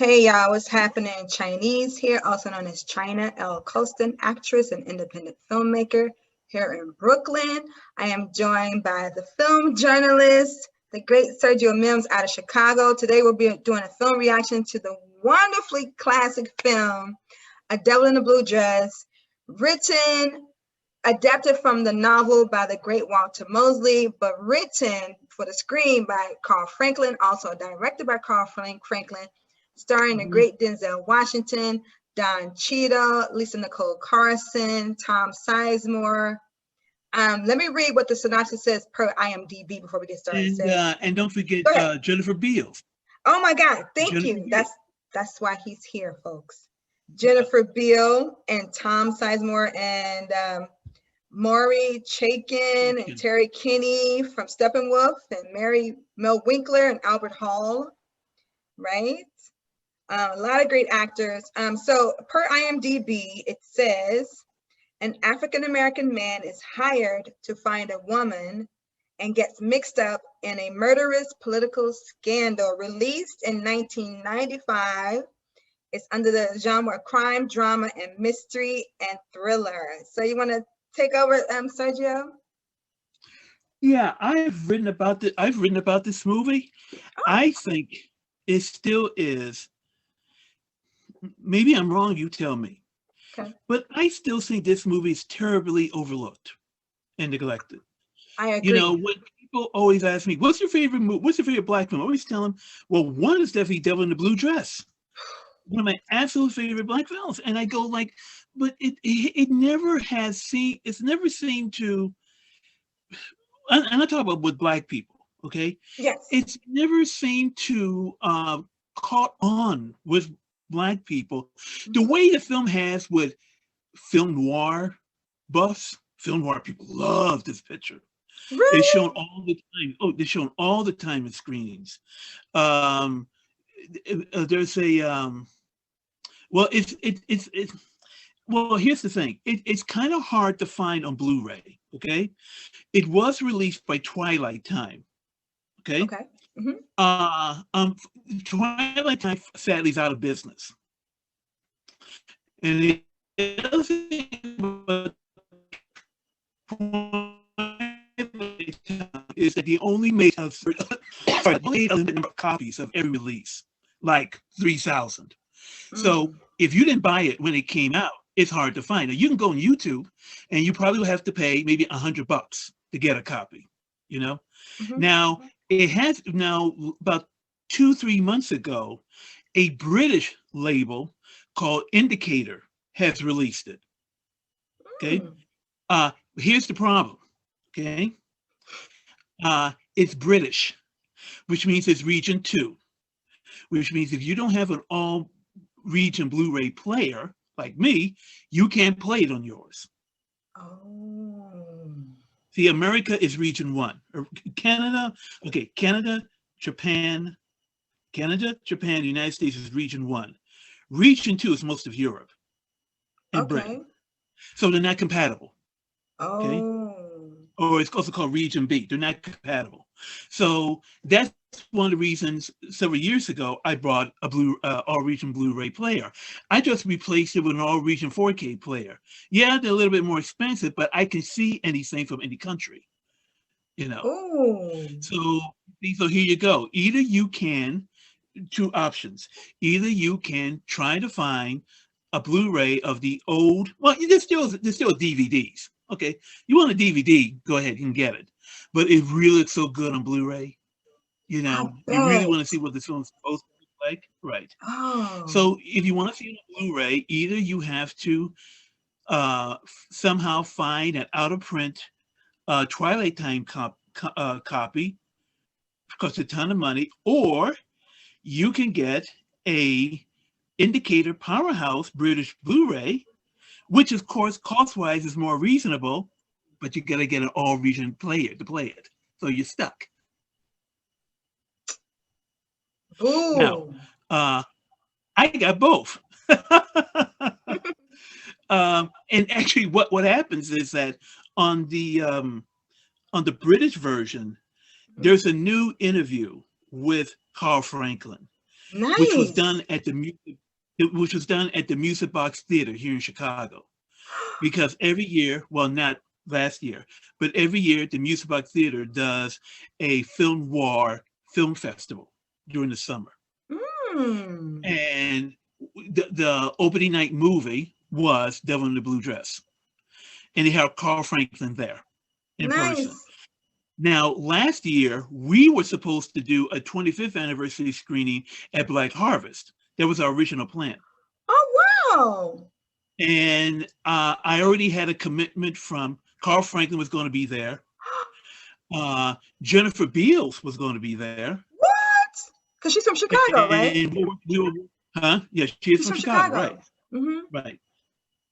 Hey y'all, what's happening? Chinese here, also known as China L. Colston, actress and independent filmmaker here in Brooklyn. I am joined by the film journalist, the great Sergio Mims out of Chicago. Today we'll be doing a film reaction to the wonderfully classic film, A Devil in a Blue Dress, adapted from the novel by the great Walter Mosley, but written for the screen by Carl Franklin, also directed by Carl Franklin, starring the great Denzel Washington, Don Cheadle, Lisa Nicole Carson, Tom Sizemore. Let me read what the synopsis says per IMDb before we get started. And don't forget Jennifer Beals. Oh my God, thank you. That's why he's here, folks. Jennifer Beal and Tom Sizemore and Maury Chaykin and Terry Kinney from Steppenwolf and Mel Winkler and Albert Hall, right? A lot of great actors. So per IMDb, it says, an African-American man is hired to find a woman and gets mixed up in a murderous political scandal. Released in 1995. It's under the genre of crime, drama, and mystery and thriller. So you want to take over, Sergio? Yeah, I've written about this movie. Oh. I think it still is. Maybe I'm wrong, you tell me. Okay. But I still think this movie is terribly overlooked and neglected. I agree. You know, when people always ask me, what's your favorite movie? What's your favorite Black film? I always tell them, well, one is definitely Devil in the Blue Dress. One of my absolute favorite Black films. And I go like, but it never has it's never seemed to, and I talk about with Black people, okay? Yes. It's never seemed to caught on with Black people the way the film has with film noir buffs. Film noir people love this picture. Really? It's shown all the time. Oh, they're shown all the time in screenings. There's a well, well, here's the thing. It's kind of hard to find on Blu-ray. Okay, it was released by Twilight Time. Okay. Okay. Mm-hmm. Twilight Time sadly is out of business. And the other thing about is that they only made a limited number of copies of every release, like 3,000. So if you didn't buy it when it came out, it's hard to find. Now, you can go on YouTube and you probably will have to pay maybe $100 to get a copy, you know? Mm-hmm. Now, it has about 2-3 months ago, a British label called Indicator has released it. Okay. Here's the problem. Okay. It's British, which means it's region 2, which means if you don't have an all region Blu-ray player like me, you can't play it on yours. Oh. See, America is region 1. Canada, okay, Canada, Japan, the United States is region 1. Region 2 is most of Europe and Britain. So they're not compatible. Okay. Or it's also called region B. They're not compatible. So that's one of the reasons several years ago I brought a all-region Blu-ray player. I just replaced it with an all-region 4K player. Yeah, they're a little bit more expensive, but I can see anything from any country. You know. Ooh. So here you go. Either you can, 2 options. Either you can try to find a Blu-ray of the old. Well, there's still DVDs. Okay, you want a DVD? Go ahead, you can get it. But it really looks so good on Blu-ray. You know, you really want to see what this film's supposed to look like, right? Oh. So if you want to see it on Blu-ray, either you have to somehow find an out-of-print Twilight Time copy, costs a ton of money, or you can get a Indicator Powerhouse British Blu-ray, which of course cost-wise is more reasonable, but you gotta get an all-region player to play it, so you're stuck. Ooh. Now, I got both. And actually, what happens is that on the British version, there's a new interview with Carl Franklin. which was Nice. done at the Music Box Theater here in Chicago. Because every year, well, not last year, but every year the Music Box Theater does a film noir film festival during the summer. Mm. And the opening night movie was Devil in the Blue Dress. And they had Carl Franklin there in person. Nice. Now, last year, we were supposed to do a 25th anniversary screening at Black Harvest. That was our original plan. Oh, wow. And I already had a commitment from Carl Franklin was going to be there. Jennifer Beals was going to be there. What? Because she's from Chicago, right? And huh? Yeah, she is She's from from Chicago, Chicago. right? Mm-hmm. Right.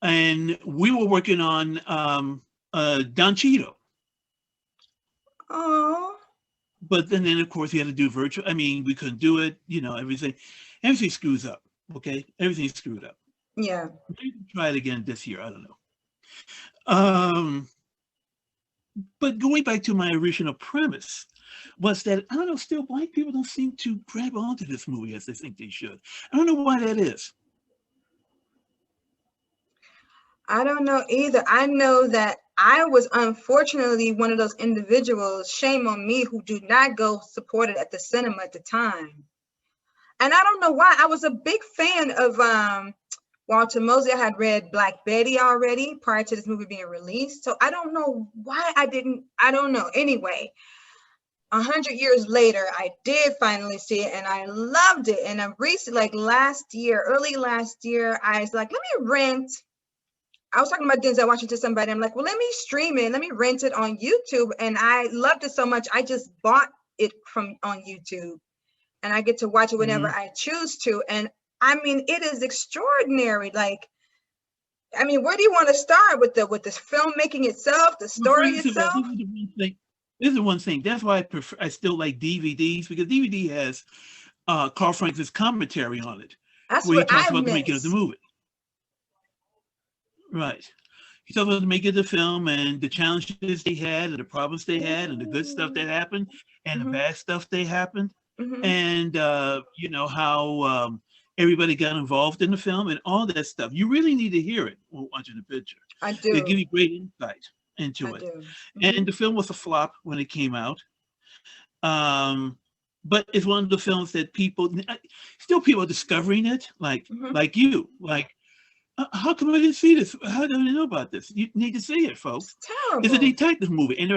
And we were working on Don Cheadle. Oh. But then of course, we had to do virtual. I mean, we couldn't do it. You know, everything screws up. Okay, everything's screwed up. Yeah. Maybe try it again this year. I don't know. But going back to my original premise was that I don't know. Still, Black people don't seem to grab onto this movie as they think they should. I don't know why that is. I don't know either. I know that I was unfortunately one of those individuals, shame on me, who did not go support it at the cinema at the time. And I don't know why. I was a big fan of Walter Mosley. I had read Black Betty already prior to this movie being released. So I don't know why I don't know. Anyway, 100 years later, I did finally see it and I loved it. And I recently, like early last year, I was like, let me rent. I was talking about Denzel Washington to somebody. I'm like, well, let me stream it. Let me rent it on YouTube. And I loved it so much. I just bought it on YouTube. And I get to watch it whenever I choose to. And I mean, it is extraordinary. Like, I mean, where do you want to start with the filmmaking itself, the story itself? This is one thing. That's why I still like DVDs, because DVD has Carl Franklin's commentary on it. That's where what he talks I about the making of the movie. Right. He talks about the making of the film and the challenges they had and the problems they had and the good stuff that happened and the bad stuff that happened. And you know, how everybody got involved in the film and all that stuff. You really need to hear it when watching the picture. I do. They give you great insight into it. And the film was a flop when it came out. But it's one of the films that people are discovering it, like you. Like, how come I didn't see this? How do I know about this? You need to see it, folks. It's terrible. It's a detective movie, and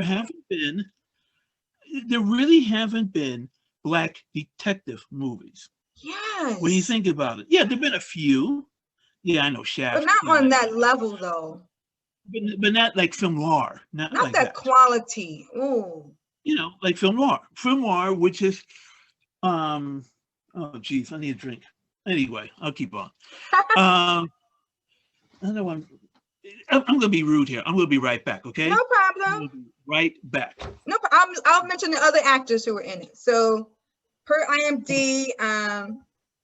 there really haven't been Black detective movies. Yes. When you think about it. Yeah, there've been a few. Yeah, I know Shaft. But not on that level, though. But not like film noir. Not like that quality. Ooh. You know, like film noir. Film noir, which is oh geez, I need a drink. Anyway, I'll keep on. I don't know. I'm going to be rude here. I'm going to be right back, okay? No problem. Right back. No problem. I'll mention the other actors who were in it. So, per IMDb,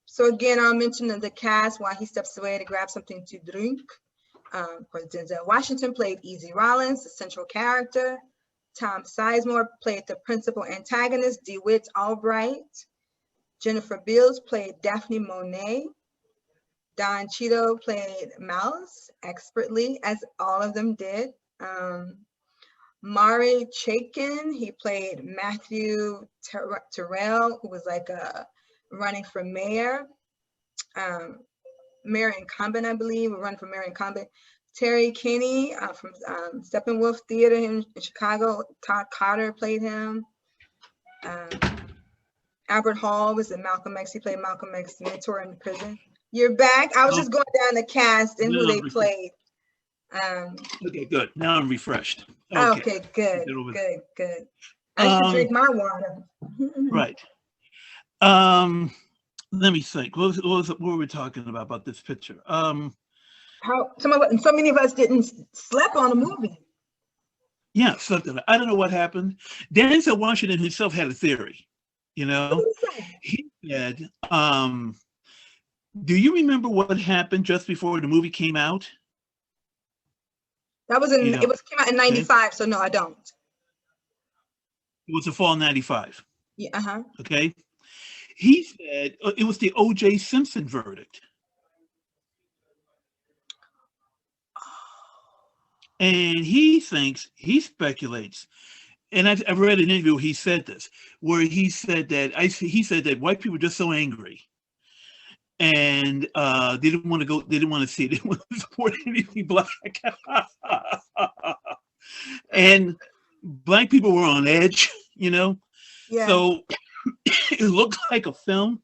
so again, I'll mention the cast while he steps away to grab something to drink. Of course, Denzel Washington played Easy Rollins, the central character. Tom Sizemore played the principal antagonist, DeWitt Albright. Jennifer Beals played Daphne Monet. Don Cheadle played Mouse expertly, as all of them did. Mari Chaikin, he played Matthew Terrell, who was like running for mayor. Mayor incumbent, I believe, running for mayor incumbent. Terry Kinney from Steppenwolf Theater in Chicago. Todd Carter played him. Albert Hall was in Malcolm X. He played Malcolm X's mentor in the prison. You're back. I was just going down the cast and who they played. Okay, good. Now I'm refreshed. Okay, good. I should drink my water. Right. Let me think. What were we talking about this picture? How so many of us didn't sleep on a movie. Yeah, something. I don't know what happened. Denzel Washington himself had a theory. You know, he said, do you remember what happened just before the movie came out? That was came out in 95, so no, I don't. It was the fall of 95. Yeah, Okay. He said it was the O.J. Simpson verdict. And he speculates, and I've read an interview where he said this, where he said that white people are just so angry, and they didn't want to go, they didn't want to see it, they didn't want to support anything black, and black people were on edge, you know. Yeah. So it looked like a film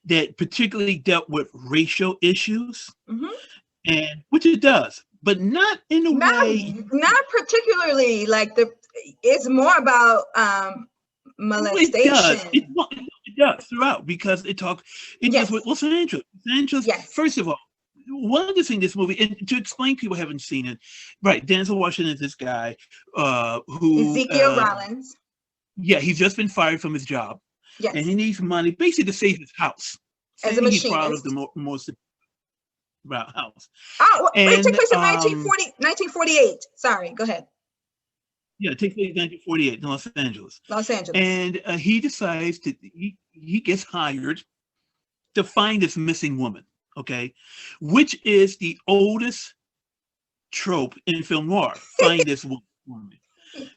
that particularly dealt with racial issues, and which it does, but not in a way. Not particularly like it's more about molestation. It does throughout, because it deals with Los Angeles. Los Angeles. Yes. First of all, one of the things this movie, and to explain, people haven't seen it, right? Denzel Washington is this guy who Ezekiel Rollins. Yeah, he's just been fired from his job. Yes. And he needs money basically to save his house. As a machinist. He's proud of the most about house. Oh, it took place in 1948. Sorry, go ahead. Yeah, it takes place in 1948 in Los Angeles. Los Angeles. And he decides he gets hired to find this missing woman, okay? Which is the oldest trope in film noir, find this woman.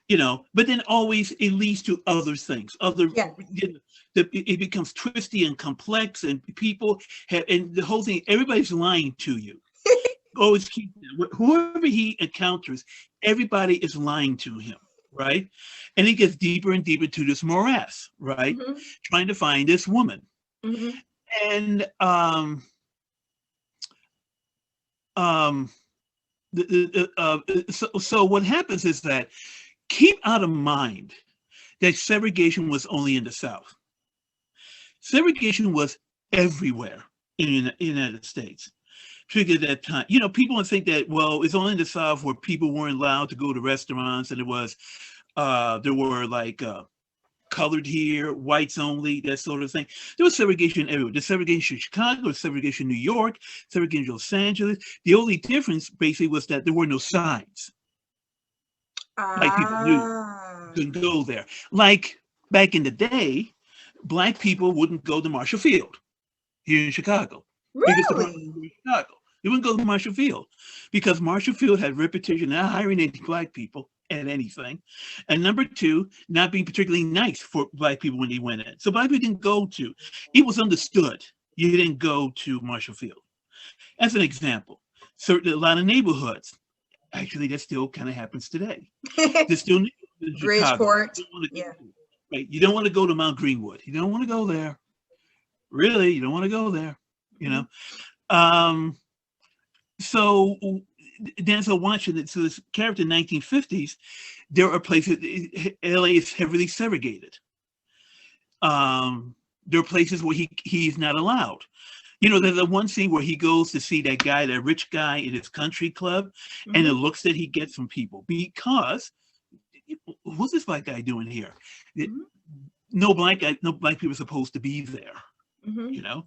You know, but then always it leads to other things. It becomes twisty and complex, and people have, and the whole thing, everybody's lying to you. Always keep whoever he encounters, everybody is lying to him, right? And he gets deeper and deeper to this morass, right? Trying to find this woman. And so what happens is that, keep out of mind that segregation was only in the South. Segregation was everywhere in the United States. Particularly at that time, you know, people would think that, well, it's only in the South where people weren't allowed to go to restaurants, and there were like colored here, whites only, that sort of thing. There was segregation everywhere. There's segregation in Chicago, there's segregation in New York, segregation in Los Angeles. The only difference basically was that there were no signs. Like people knew, couldn't go there. Like back in the day, black people wouldn't go to Marshall Field here in Chicago. Really? They wouldn't go to Marshall Field because Marshall Field had a reputation not hiring any black people at anything. And number two, not being particularly nice for black people when they went in. So black people didn't go to, it was understood you didn't go to Marshall Field. As an example, a lot of neighborhoods, actually, that still kind of happens today. There's still Bridgeport. Right. You don't want to go to Mount Greenwood. You don't want to go there. Really, you don't want to go there. You know. So Denzel Washington, so this character in the 1950s, there are places. LA is heavily segregated. There are places where he's not allowed. You know, there's the one scene where he goes to see that guy, that rich guy in his country club, and the looks that he gets from people, because what's this black guy doing here? No black people are supposed to be there. You know,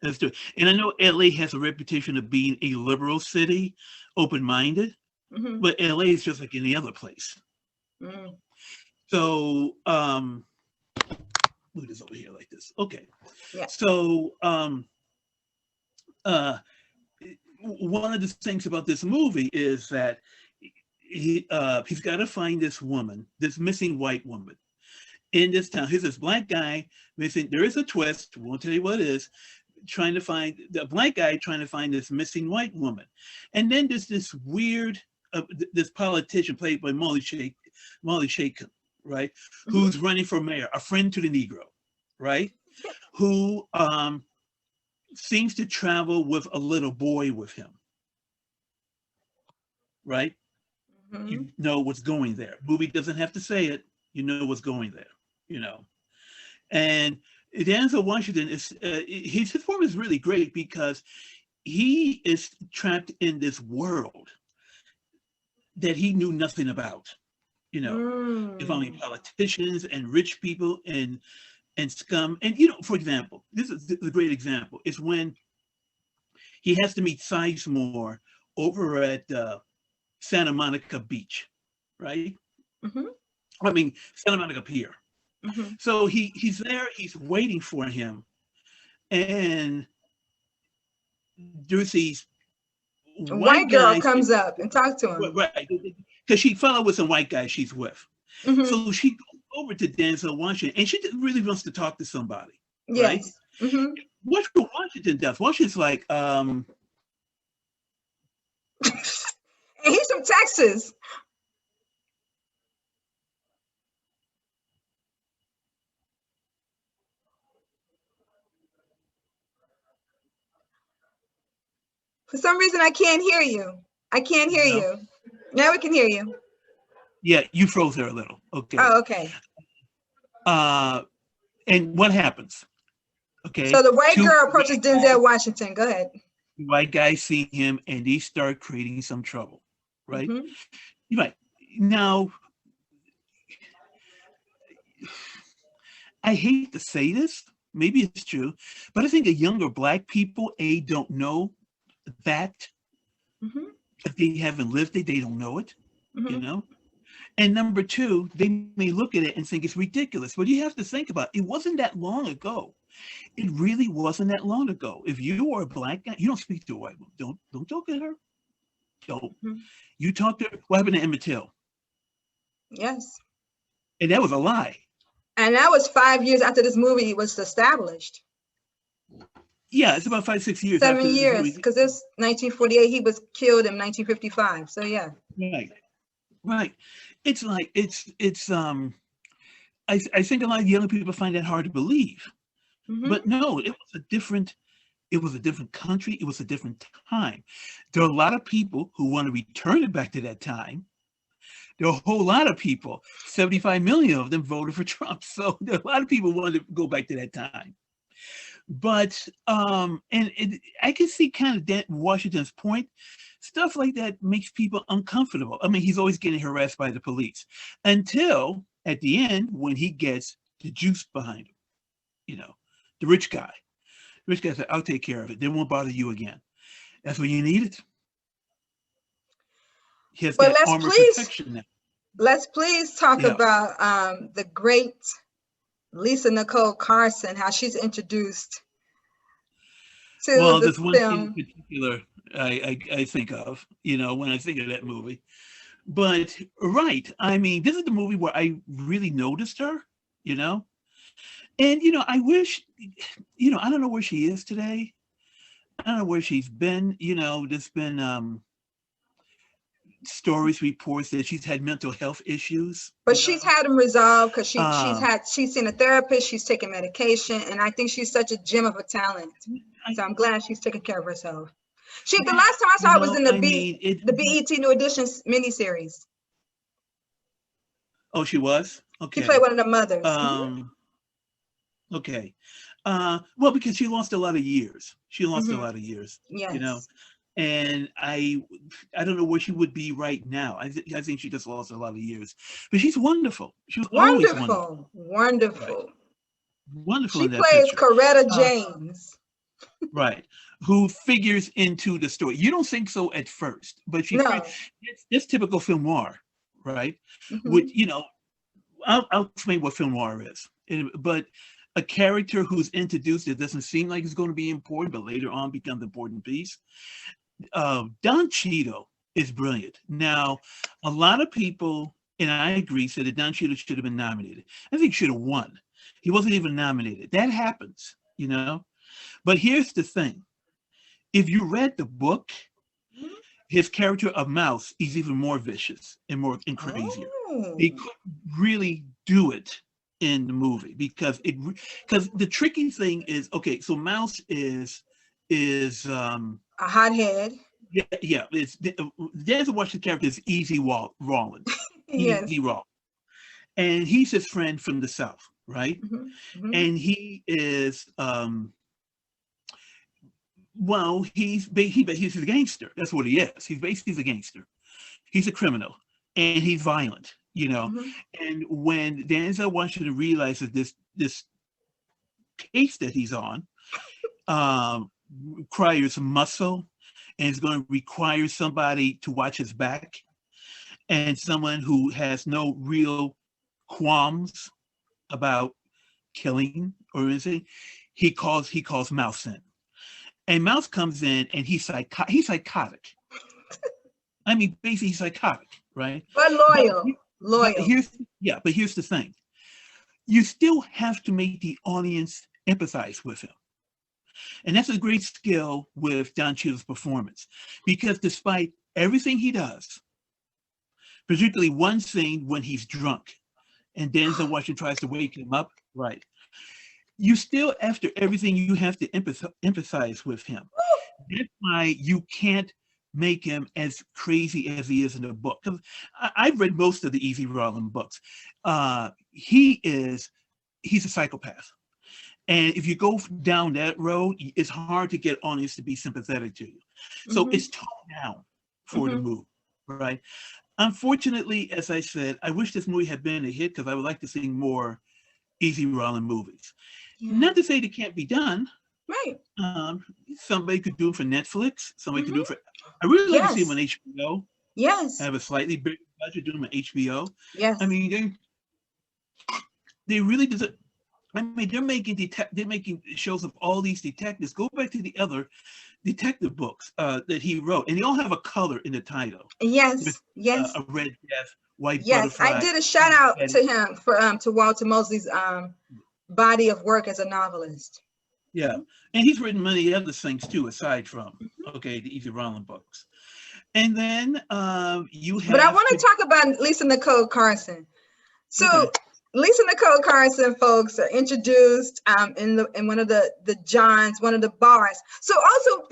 let's do it. And I know LA has a reputation of being a liberal city, open-minded, but LA is just like any other place. So, look at this over here like this. Okay. Yeah. So, one of the things about this movie is that he's got to find this woman, this missing white woman in this town. Here's this black guy missing. There is a twist. Won't tell you what it is. Trying to find the black guy trying to find this missing white woman, and then there's this weird this politician played by Molly Shaken, right? Who's running for mayor, a friend to the Negro, right? Who seems to travel with a little boy with him, right? You know what's going there. Movie doesn't have to say it. You know what's going there, you know. And Denzel Washington is his performance is really great because he is trapped in this world that he knew nothing about, you know, involving politicians and rich people and scum. And, you know, for example, this is a great example, is when he has to meet Sizemore over at Santa Monica Beach, right? I mean, Santa Monica Pier, Mhm. So he's there, he's waiting for him, and there's these A white white girl guys, comes up and talks to him. right? Because she fell out with some white guy she's with. Hmm. So she goes over to Denzel Washington, and she just really wants to talk to somebody, right? Yes. Hmm. What Washington does, Washington's like, And he's from Texas. For some reason, I can't hear you. I can't hear no, you. Now we can hear you. yeah, you froze there a little. Okay. Oh, okay. Uh, and what happens? So Okay, the white two girl approaches Denzel Washington. Go ahead. white guys see him, and they start creating some trouble, right? Hmm. Right now, I hate to say this, maybe it's true, but I think the younger black people don't know that. Hmm. If they haven't lived it, they don't know it, you Hmm. know. And number two, they may look at it and think it's ridiculous. But you have to think about it. It wasn't that long ago. It really wasn't that long ago. If you are a black guy, you don't speak to a white woman. Don't talk to her. Don't. Hmm. You talk to her. What happened to Emmett Till? Yes. And that was a lie. And that was 5 years after this movie was established. Yeah, it's about 5, 6 years after 7 this years, movie. because this 1948, he was killed in 1955. So yeah. Right. Right. It's like I think a lot of young people find that hard to believe. Hmm. But no, it was a different country, it was a different time. There are a lot of people who want to return it back to that time. There are a whole lot of people, 75 million of them voted for Trump. So there are a lot of people who want to go back to that time. But I can see kind of that Washington's point. Stuff like that makes people uncomfortable. I mean, he's always getting harassed by the police until at the end when he gets the juice behind him, you know, the rich guy. The rich guy said, I'll take care of it. They won't bother you again. That's what you needed. He has But got armor protection now. let's please talk Yeah. about the great Lisa Nicole Carson, how she's introduced to Well, the there's one scene in film. particular I think of, when I think of that movie. But right, I mean, this is the movie where I really noticed her, you know, and I wish, I don't know where she is today. I don't know where she's been. There's been stories, reports that she's had mental health issues. But she's had them resolved because Uh, she's seen a therapist, she's taken medication, and I think she's such a gem of a talent. I, So I'm glad she's taking care of herself. The last time I saw her was in I mean, the BET New Editions miniseries. Oh, she was? She played Okay. one of the mothers. Um, okay. Well, because she lost a lot of years. She lost a Hmm. lot of years, you know. Yes. And I don't know where she would be right now. I think she just lost a lot of years. But she's wonderful. She was always wonderful. Wonderful. Right. Wonderful. Wonderful She in that plays picture. Coretta Uh, James. right. Who figures into the story. You don't think so at first, but No. it's typical film noir, right? Hmm. Which, I'll explain what film noir is. But a character who's introduced that doesn't seem like it's going to be important, but later on becomes an important piece. Don Cheadle is brilliant. Now, a lot of people, and I agree, said that Don Cheadle should have been nominated. I think he should have won. He wasn't even nominated. That happens, But here's the thing. If you read the book, his character of Mouse is even more vicious and crazier. Oh. They couldn't really do it in the movie because the tricky thing is, okay, so Mouse is A hothead. yeah, it's Denzel Washington's character is Rollins. Yes. Easy Rollins. And he's his friend from the South, right? Hmm. Hmm. And he is well, he's a gangster. That's what he is. He's a gangster. He's a criminal, and he's violent. Hmm. And when Denzel Washington realizes this case that he's on requires muscle, and it's going to require somebody to watch his back, and someone who has no real qualms about killing or anything, he calls Mouse in. And Mouse comes in and he's psychotic. I mean, basically he's psychotic, right? But But, loyal, but loyal. here's the thing. You still have to make the audience empathize with him. And that's a great skill with Don Cheadle's performance, because despite everything he does, particularly one scene when he's drunk and Denzel Washington tries to wake him up, right? You still, after everything, you have to empathize with him. That's why you can't make him as crazy as he is in the book. 'Cause I've read most of the Easy Rawlins books. He's a psychopath. And if you go down that road, it's hard to get audience to be sympathetic to you. So it's toned down for the movie, right? Unfortunately, as I said, I wish this movie had been a hit because I would like to see more Easy Rawlins movies. Yeah. Not to say they can't be done. Right. Somebody could do it for Netflix. Somebody could do it for. I really like to see them on HBO. Yes. Have a slightly bigger budget, do them on HBO. Yes. I mean, they really deserve. I mean, they're making shows of all these detectives. Go back to the other detective books that he wrote, and they all have a color in the title. Yes. With, yes. A red death, white butterfly. Yes, I did a shout out to him for to Walter Mosley's body of work as a novelist. Yeah, and he's written many other things too, aside from the Easy Rawlins books. And then you have. But I want to talk about Lisa Nicole Carson. So Lisa Nicole Carson, folks, are introduced in one of the Johns, one of the bars. So also,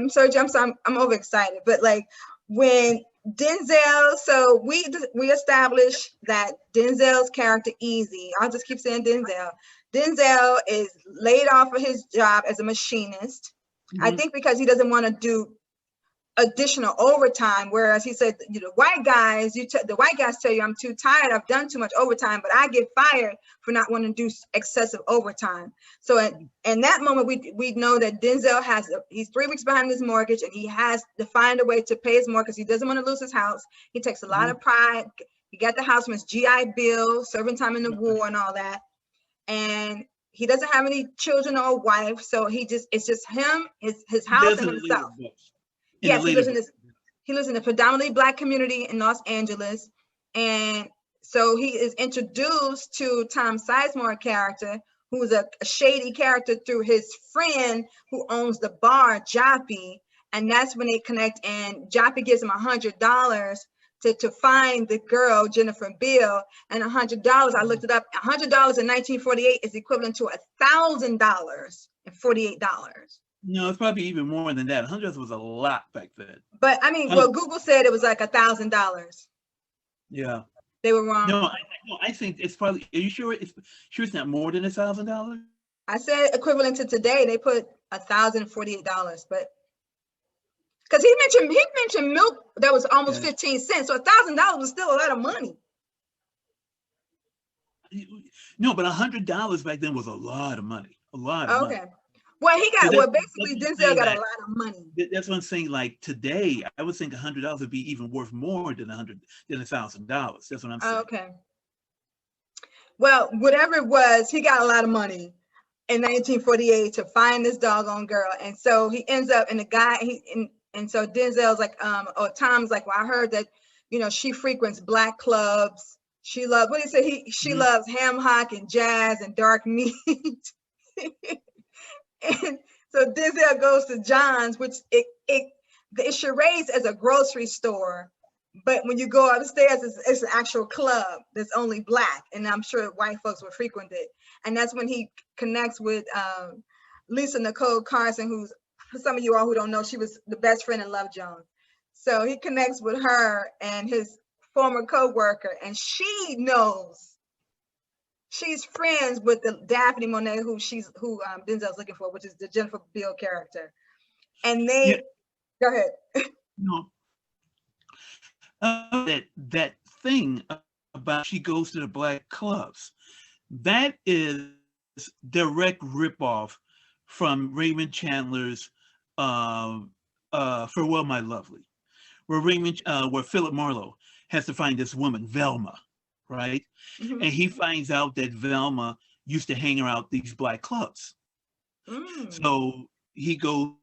Sergio, I'm overexcited, but like when Denzel, so we established that Denzel's character Easy, I'll just keep saying Denzel. Denzel is laid off of his job as a machinist. I think because he doesn't want to do additional overtime, whereas he said, the white guys tell you I'm too tired, I've done too much overtime, but I get fired for not wanting to do excessive overtime. So in that moment, we know that Denzel he's 3 weeks behind his mortgage, and he has to find a way to pay his mortgage because he doesn't want to lose his house. He takes a lot of pride. He got the house from his GI Bill, serving time in the war and all that. And he doesn't have any children or a wife, so it's just him, his house, and himself. Yes, he lives in a predominantly Black community in Los Angeles. And so he is introduced to Tom Sizemore character, who's a shady character through his friend who owns the bar, Joppy. And that's when they connect, and Joppy gives him $100 to find the girl, Jennifer Beal. And $100, I looked it up, $100 in 1948 is equivalent to $1,000 and $48. No, it's probably even more than that. $100 was a lot back then. But I mean, well, Google said it was like $1,000. Yeah. They were wrong. No, I think it's probably. Are you sure it's not more than $1,000? I said equivalent to today. They put $1,048, but because he mentioned milk that was almost 15 cents, so $1,000 was still a lot of money. No, but $100 back then was a lot of money. A lot of money. Okay. Well, basically Denzel got a lot of money. That's what I'm saying. Like today, I would think $100 would be even worth more than $1,000. That's what I'm saying. Okay. Well, whatever it was, he got a lot of money in 1948 to find this doggone girl, and so he ends up, and the guy and so Denzel's like, or Tom's like, well, I heard that she frequents Black clubs. She loves she loves ham hock and jazz and dark meat. And so Denzel goes to John's, which it charades as a grocery store, but when you go upstairs, it's an actual club that's only Black, and I'm sure white folks will frequent it. And that's when he connects with Lisa Nicole Carson, who's, for some of you all who don't know, she was the best friend in Love Jones. So he connects with her and his former co-worker, and she knows. She's friends with the Daphne Monet, who Denzel's looking for, which is the Jennifer Beal character. And they go ahead. No, that thing about she goes to the Black clubs, that is direct ripoff from Raymond Chandler's Farewell, My Lovely, where Philip Marlowe has to find this woman, Velma, right? Mm-hmm. And he finds out that Velma used to hang around these black clubs. Mm. So he goes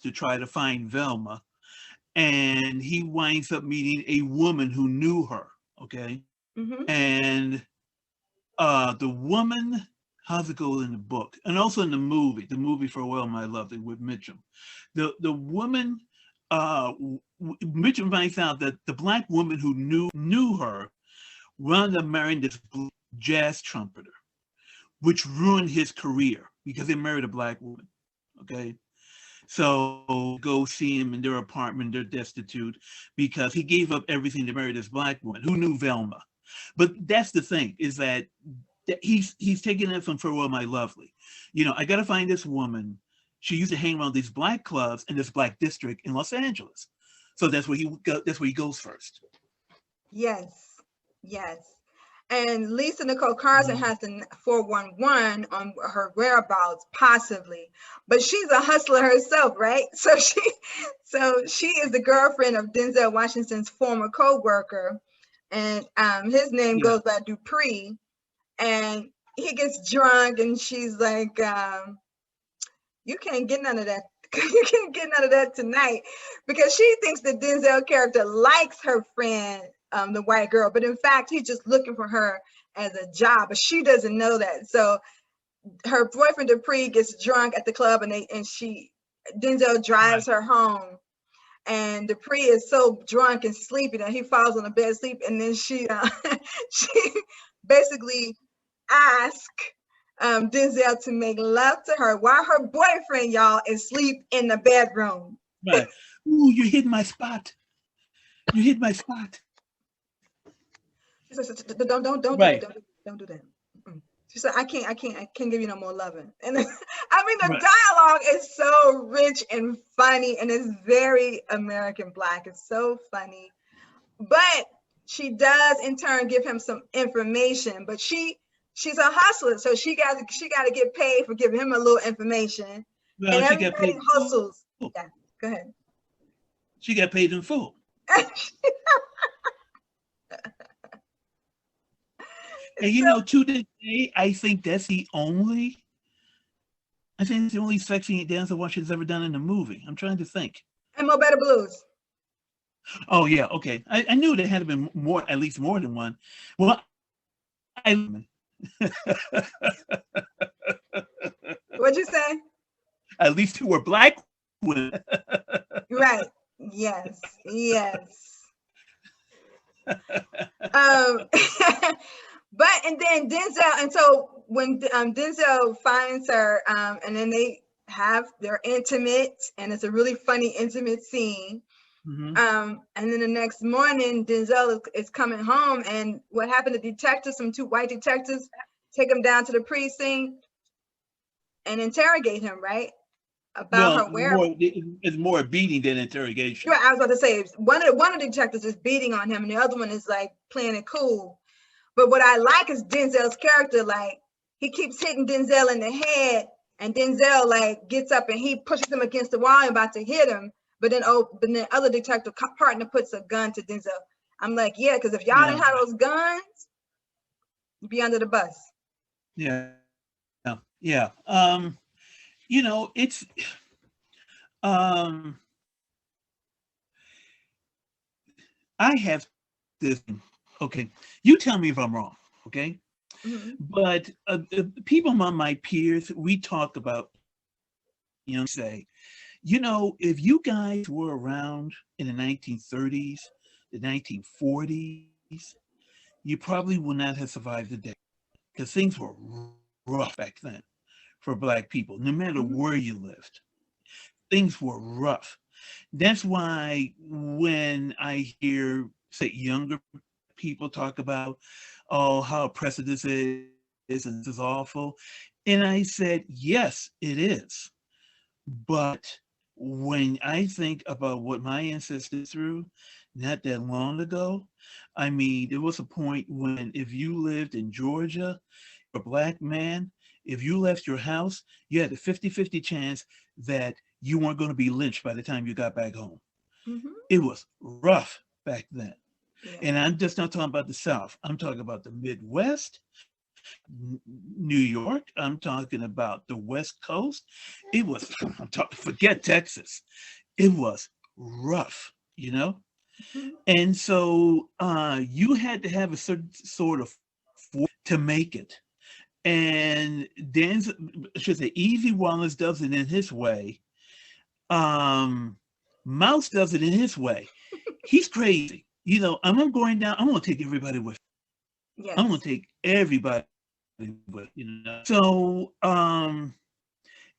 to try to find Velma, and he winds up meeting a woman who knew her. Okay. Mm-hmm. And the woman, how's it go in the book? And also in the movie For Well My Love with Mitchum. The woman, Mitchum finds out that the black woman who knew her wound up marrying this jazz trumpeter, which ruined his career because they married a black woman. Okay. So go see him in their apartment, they're destitute because he gave up everything to marry this black woman who knew Velma. But that's the thing, is that he's taking it from Farewell My Lovely. You know, I gotta find this woman. She used to hang around these black clubs in this black district in Los Angeles. So that's where he goes first. Yes. Yes. And Lisa Nicole Carson Mhm. has the 411 on her whereabouts, possibly, but she's a hustler herself, right? So she is the girlfriend of Denzel Washington's former co-worker, and his name Yeah, goes by Dupree. And he gets drunk, and she's like, "You can't get none of that. You can't get none of that tonight," because she thinks the Denzel character likes her friend, the white girl, but in fact, he's just looking for her as a job, but she doesn't know that. So her boyfriend Dupree gets drunk at the club, and Denzel drives right. her home, and Dupree is so drunk and sleepy that he falls on the bed asleep, and then she basically asks Denzel to make love to her while her boyfriend, y'all, is asleep in the bedroom. Right. Ooh, you hit my spot. You hit my spot. She says, don't do that, Right. don't do that. Mm-mm. She said, I can't give you no more loving. And I mean, the Right. dialogue is so rich and funny, and it's very American Black. It's so funny, but she does in turn give him some information. But she's a hustler, so she got to get paid for giving him a little information. And Well, she got everybody paid in full. hustles. Yeah, go ahead. She got paid in full. And It's you so. know, to this day, I think it's the only sexy dance that Washington's ever done in a movie. I'm trying to think. And Mo Better Blues. Oh yeah, okay. I knew there had been more, at least more than one. Well, I What'd you say? at least two were black women. Right. Yes. Yes. Um, but and then Denzel, and so when Denzel finds her, and then they're intimate, and it's a really funny intimate scene. Hmm. And then the next morning, Denzel is coming home, and what happened? The detectives, some two white detectives, take him down to the precinct and interrogate him, right, about Well, her whereabouts. it's more beating than interrogation. Right, I was about to say one of the detectives is beating on him, and the other one is like playing it cool. But what I like is Denzel's character. Like, he keeps hitting Denzel in the head, and Denzel like gets up and he pushes him against the wall and about to hit him. But then other detective partner puts a gun to Denzel. I'm like, yeah, because if y'all Yeah, didn't have those guns, you'd be under the bus. yeah, yeah. You know, it's um I have this. Okay, you tell me if I'm wrong. Okay, Mm-hmm. but people among my peers, we talk about, say, if you guys were around in the 1930s, the 1940s, you probably would not have survived the day because things were rough back then for Black people, no matter Mm-hmm. where you lived. Things were rough. That's why when I hear, say, younger people talk about, oh, how oppressive this is and this is awful. And I said, yes, it is. But when I think about what my ancestors through not that long ago, I mean, there was a point when if you lived in Georgia, a Black man, if you left your house, you had a 50-50 chance that you weren't going to be lynched by the time you got back home. Mm-hmm. It was rough back then. Yeah. And I'm just not talking about the South. I'm talking about the Midwest, New York. I'm talking about the West Coast. It was, I'm talking, forget Texas. It was rough, you know? Mhm. And so you had to have a certain sort of to make it. And Dan's, I should say, Easy Wallace does it in his way. Um, Mouse does it in his way. He's crazy. You know, I'm going down, I'm going to take everybody with. I'm going Yes. to take everybody with, you know. So,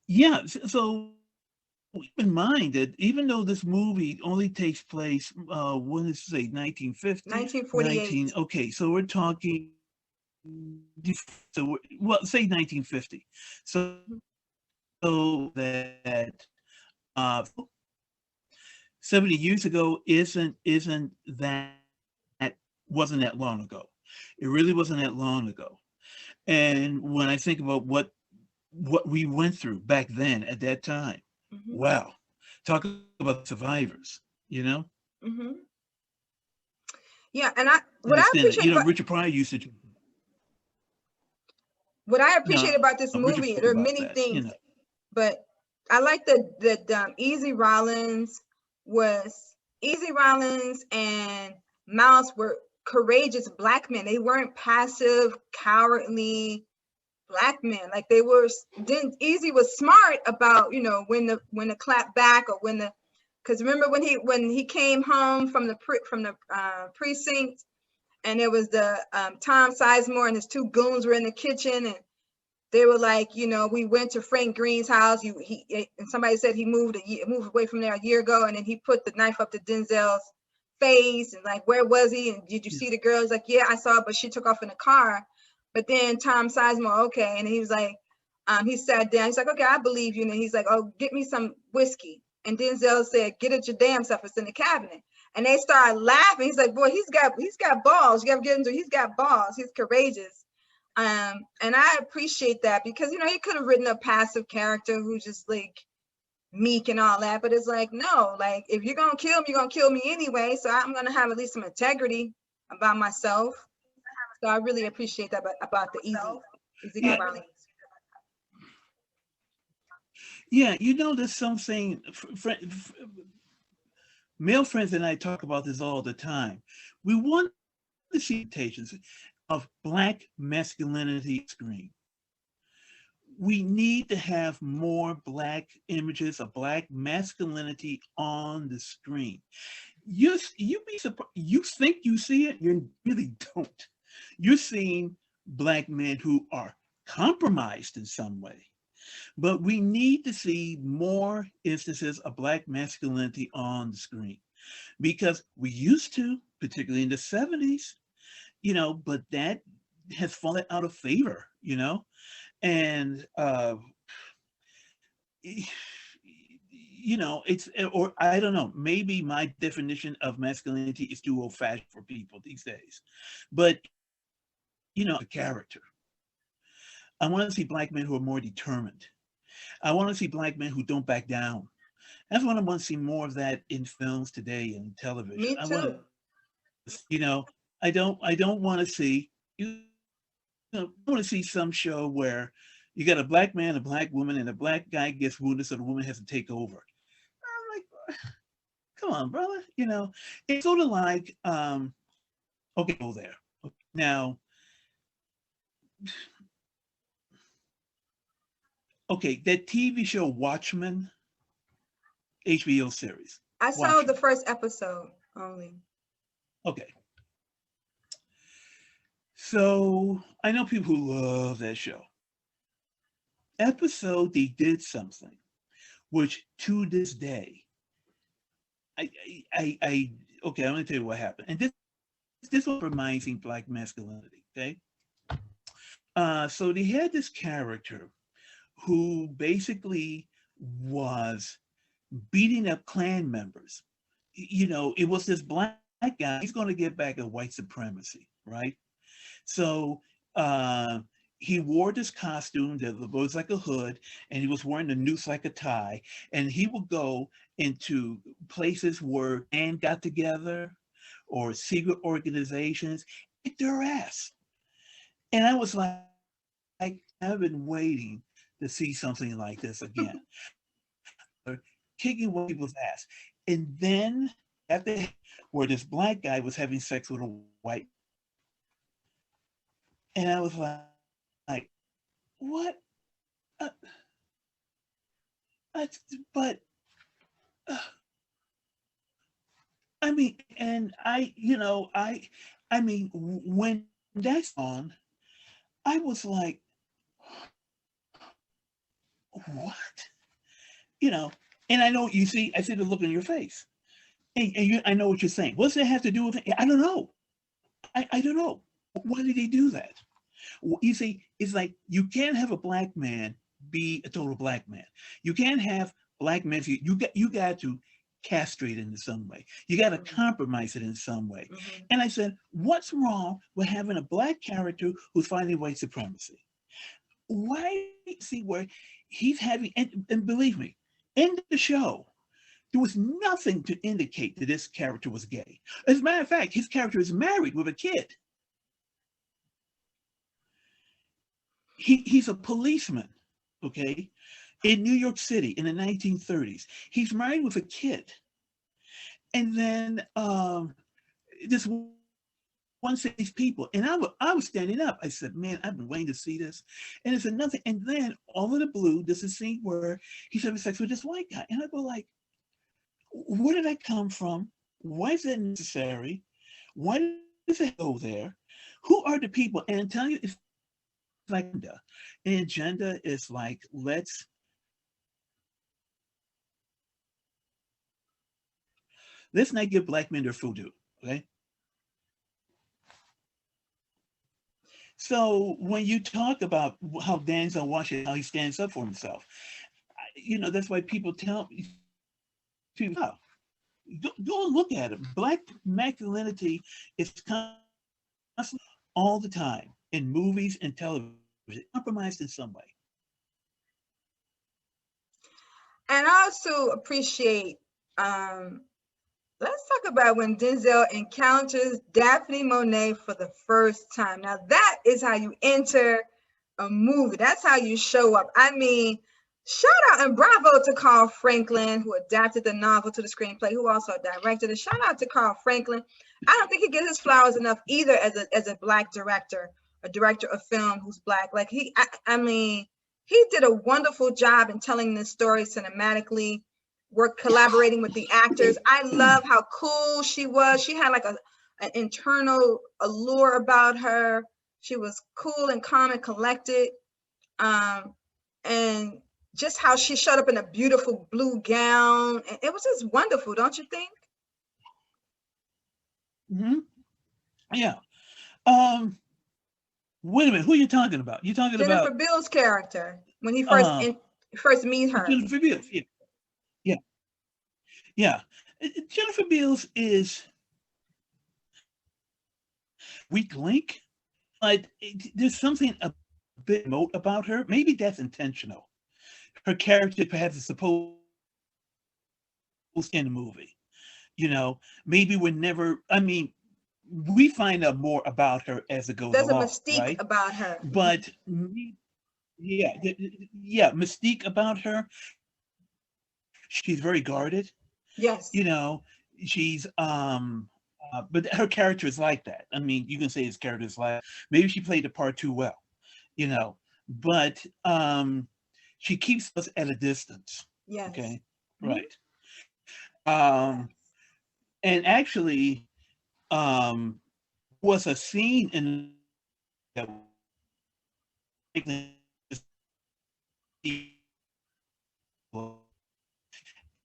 yeah, keep in mind that even though this movie only takes place, when did it say, 1950? 19, 1948. okay, so we're talking, well, say 1950. So that, uh, 70 years ago isn't that, wasn't that long ago. It really wasn't that long ago. And when I think about what we went through back then at that time, Hmm. wow, talk about survivors, you know? Hmm. Yeah, and I what I Understand that, appreciate you know, about Richard Pryor used to, what I you know, appreciate about this Richard movie, spoke there are about many that, you things, know. but I like that Easy Rollins was Easy Rollins and Mouse were courageous black men. They weren't passive, cowardly black men. Like they were. Didn't Easy was smart about when to clap back or when the because remember when he came home from the precinct and it was the Tom Sizemore and his two goons were in the kitchen and they were like, we went to Frank Green's house. And somebody said he moved moved away from there a year ago, and then he put the knife up to Denzel's face and like, where was he? And did you Yeah, see the girl? He's like, yeah, I saw it, but she took off in the car. But then Tom Sizemore, okay, and he was like, he sat down. He's like, okay, I believe you. And he's like, oh, get me some whiskey. And Denzel said, get it your damn self. It's in the cabinet. And they started laughing. He's like, boy, he's got balls. You gotta get him to. He's got balls. He's courageous. And I appreciate that because he could have written a passive character who's just like meek and all that, but it's like, no, like if you're gonna kill me, you're gonna kill me anyway. So I'm gonna have at least some integrity about myself. So I really appreciate that about the Ezekiel yeah, Brown. yeah. You know, there's something. Male friends and I talk about this all the time. We want to see adaptations of black masculinity screen. We need to have more black images of black masculinity on the screen. You be surprised. You think you see it, you really don't. You're seeing black men who are compromised in some way. But we need to see more instances of black masculinity on the screen because we used to, particularly in the 70s, but that has fallen out of favor, and it's, or I don't know, maybe my definition of masculinity is too old fashioned for people these days, but a character. I want to see black men who are more determined. I want to see black men who don't back down. That's what I want to see more of that in films today and television. Me I want too. to, I don't want to see, I want to see some show where you got a black man, a black woman, and a black guy gets wounded, so the woman has to take over. I'm like, come on, brother. It's sort of like, okay, go there. Now, okay, that TV show Watchmen, HBO series, I saw the Watchmen. first episode only. Okay, so I know people who love that show. Episode they did something, which to this day, I okay, I'm gonna tell you what happened, and this was reminding black masculinity. Okay, so they had this character who basically was beating up Klan members. It was this black guy. He's going to get back at white supremacy, right? So uh, he wore this costume that was like a hood, and he was wearing a noose like a tie. And he would go into places where and got together, or secret organizations, kick their ass. And I was like, I've been waiting to see something like this again. Kicking white people's ass. And then at the where this black guy was having sex with a white, and I was like what? Uh, but uh, I mean, and I mean, when that's on, I was like, what? You know, and I know you see, I see the look on your face, I know what you're saying. What's that have to do with it? I don't know. I don't know. Why did they do that? You see, it's like you can't have a black man be a total black man. You can't have black men. You got to castrate it in some way. You got to compromise it in some way. Mm-hmm. And I said, what's wrong with having a black character who's fighting white supremacy? Why see where he's having and believe me, in the show, there was nothing to indicate that this character was gay. As a matter of fact, his character is married with a kid. He's a policeman, okay, in New York City in the 1930s. He's married with a kid. And then this one sees people, and I was standing up. I said, man, I've been waiting to see this. And it's nothing. And then all of the blue, there's a scene where he's having sex with this white guy. And I go like, where did that come from? Why is that necessary? Why does it go there? Who are the people? And I'm telling you, it's like an agenda is like, let's not give black men their voodoo, okay? So when you talk about how Denzel Washington, how he stands up for himself, that's why people tell people, oh, go look at it. Black masculinity is constantly, all the time, in movies and television, compromised in some way. And I also appreciate, let's talk about when Denzel encounters Daphne Monet for the first time. Now that is how you enter a movie. That's how you show up. I mean, shout out and bravo to Carl Franklin, who adapted the novel to the screenplay, who also directed it. Shout out to Carl Franklin. I don't think he gets his flowers enough either as a black director, a director of film who's black. Like I mean, he did a wonderful job in telling this story cinematically. We're collaborating with the actors. I love how cool she was. She had like an internal allure about her. She was cool and calm and collected. And just how she showed up in a beautiful blue gown. And it was just wonderful, don't you think? Mm-hmm. Yeah. Wait a minute. Who are you talking about? You talking Jennifer about Beals' character when he first meet her. Jennifer Beals? Yeah. Yeah. Yeah. Jennifer Beals is weak link, but there's something a bit remote about her. Maybe that's intentional. Her character perhaps is supposed in the movie. Maybe we're never. I mean, we find out more about her as it goes There's along, a mystique right? about her. But yeah, yeah, mystique about her. She's very guarded. Yes. She's but her character is like that. I mean, you can say his character is like, maybe she played the part too well, but she keeps us at a distance. Yes. Okay. Mm-hmm. Right. And actually, was a scene in that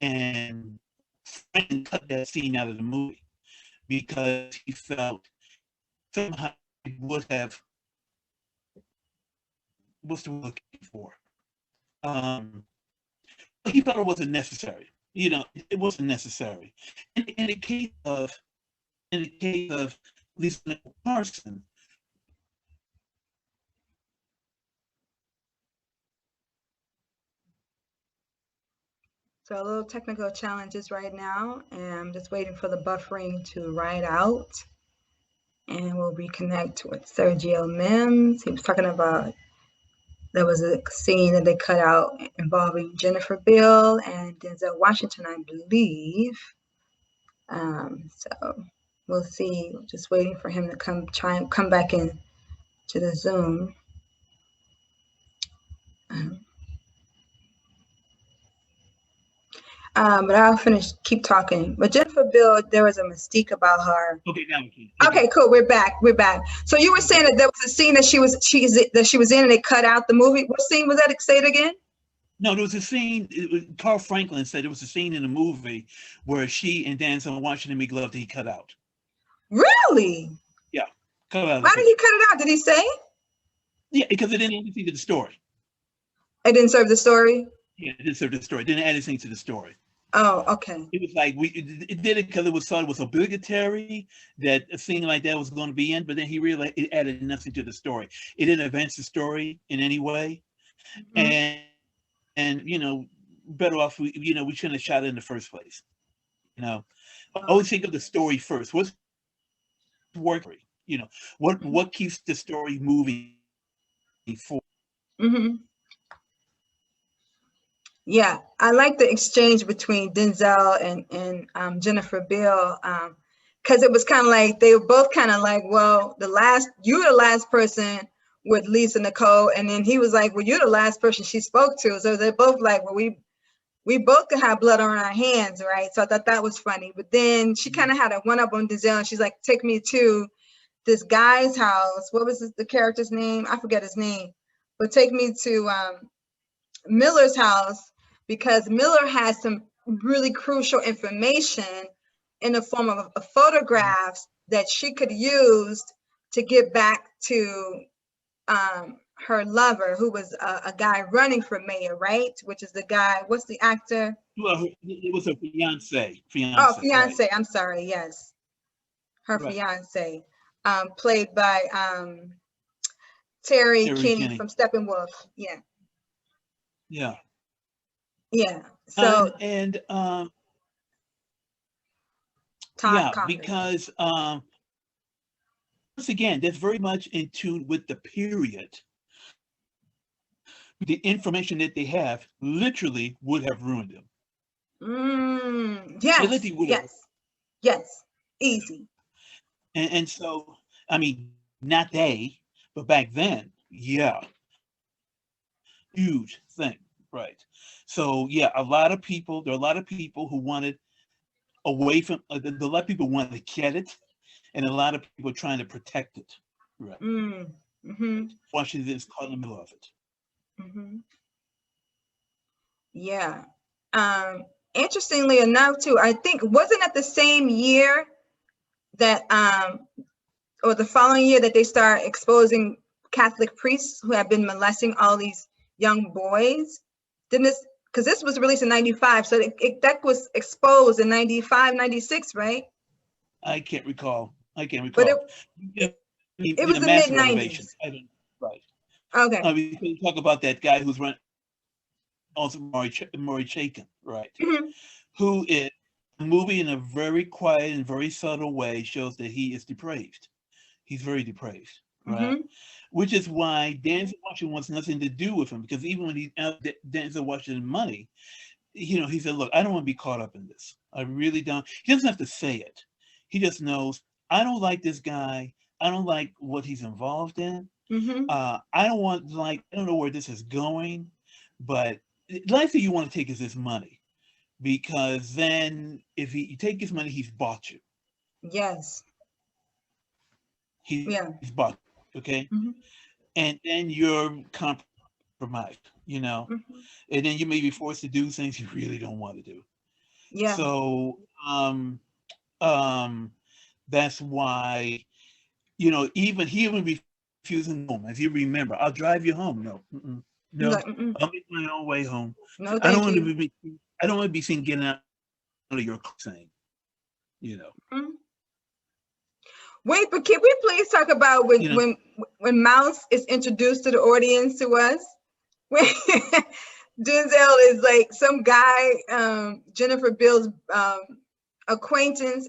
and Frank cut that scene out of the movie because he felt somehow it would have what's the word looking for. He felt it wasn't necessary. It wasn't necessary. In the case of Lisa Nicole Carson, So a little technical challenges right now, and I'm just waiting for the buffering to ride out, and we'll reconnect with Sergio Mims. He was talking about there was a scene that they cut out involving Jennifer Biel and Denzel Washington, I believe. So we'll see. Just waiting for him to come back in to the Zoom. But I'll keep talking. But Jennifer Biel, there was a mystique about her. Okay, now we can. Okay, cool. We're back. So you were saying that there was a scene that she was in, and they cut out the movie. What scene was that? Say it again. No, there was a scene. Carl Franklin said there was a scene in the movie where she and Denzel Washington make love that he cut out. Really? Yeah, cut out. Why did he cut it out? Did he say? Yeah, because it didn't add anything to the story. It didn't serve the story? Yeah, it didn't serve the story. It didn't add anything to the story. Oh, okay. It was like it did it because it was thought it was obligatory that a scene like that was going to be in, but then he realized it added nothing to the story. It didn't advance the story in any way, and better off we shouldn't have shot it in the first place. Always think of the story first. What's working? What keeps the story moving forward? Mm-hmm. Yeah, I like the exchange between Denzel and Jennifer Biel, because it was kind of like they were both kind of like, well, you were the last person with Lisa Nicole, and then he was like, well, you're the last person she spoke to. So they're both like, well, we both could have blood on our hands, right? So I thought that was funny. But then she kind of had a one up on Denzel, and she's like, take me to this guy's house. What was the character's name? I forget his name, but take me to Miller's house, because Miller has some really crucial information in the form of photographs that she could use to get back to her lover, who was a guy running for mayor, right? Which is the guy, what's the actor? Well, it was her fiance. Oh, fiance, right. I'm sorry, yes. Her fiance, played by Terry Kinney from Steppenwolf, yeah. Yeah. Yeah. So because once again, that's very much in tune with the period. The information that they have literally would have ruined them. Yes, easy. And so, I mean, not they, but back then, yeah, huge thing. Right. So yeah, there are a lot of people who wanted away from a lot of people wanted to get it, and a lot of people trying to protect it. Right. Washington is caught in the middle of it. Yeah. Interestingly enough, too, I think wasn't it the same year that or the following year that they start exposing Catholic priests who have been molesting all these young boys? Because this was released in 95, so that was exposed in 95, 96, right? I can't recall. But it was the mid-90s. Right. Okay. We can talk about that guy who's run, also Maury Chaykin, right? Who is a movie in a very quiet and very subtle way shows that he is depraved. He's very depraved, right? Which is why Denzel Washington wants nothing to do with him, because even when Denzel Washington money, he said, look, I don't want to be caught up in this. I really don't. He doesn't have to say it. He just knows, I don't like this guy. I don't like what he's involved in. I don't know where this is going, but the last thing you want to take is his money, because then if you take his money, he's bought you. Yes. He's bought you. Okay. And then you're compromised, and then you may be forced to do things you really don't want to do. Yeah. So that's why, even he even refusing home. If you remember, I'll drive you home. No, I'll make my own way home. No, I don't want to be seen getting out of your saying, Wait, but can we please talk about when Mouse is introduced to the audience to us? Denzel is like some guy, Jennifer Beals acquaintance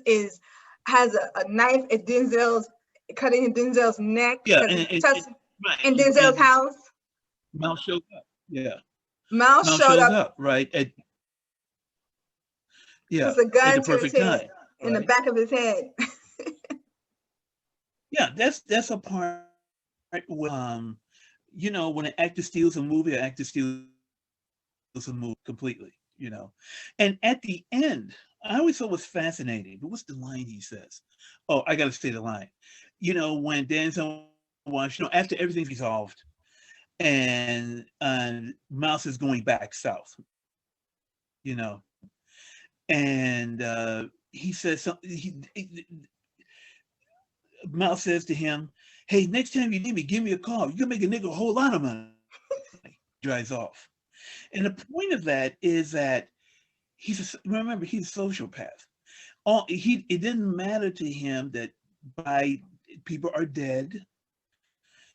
has a knife at Denzel's, cutting Denzel's neck Yeah, because and right, in Denzel's and house. Mal shows up. Yeah, Mouse Mal showed shows up, up right at yeah puts a at the gun to his perfect head, time. in the Right. back of his head. Yeah, that's a part where, you know, when an actor steals a movie, an actor steals a movie completely, you know. And at the end, I always thought was fascinating. But what's the line he says? Oh, I got to say the line. You know, when Denzel Washington, you know, after everything's resolved, and Mouse is going back south, you know, and he says something. Mouse says to him, "Hey, next time you need me, give me a call. You can make a nigga a whole lot of money." Drives off. And the point of that is that remember, he's a sociopath. It didn't matter to him that by people are dead,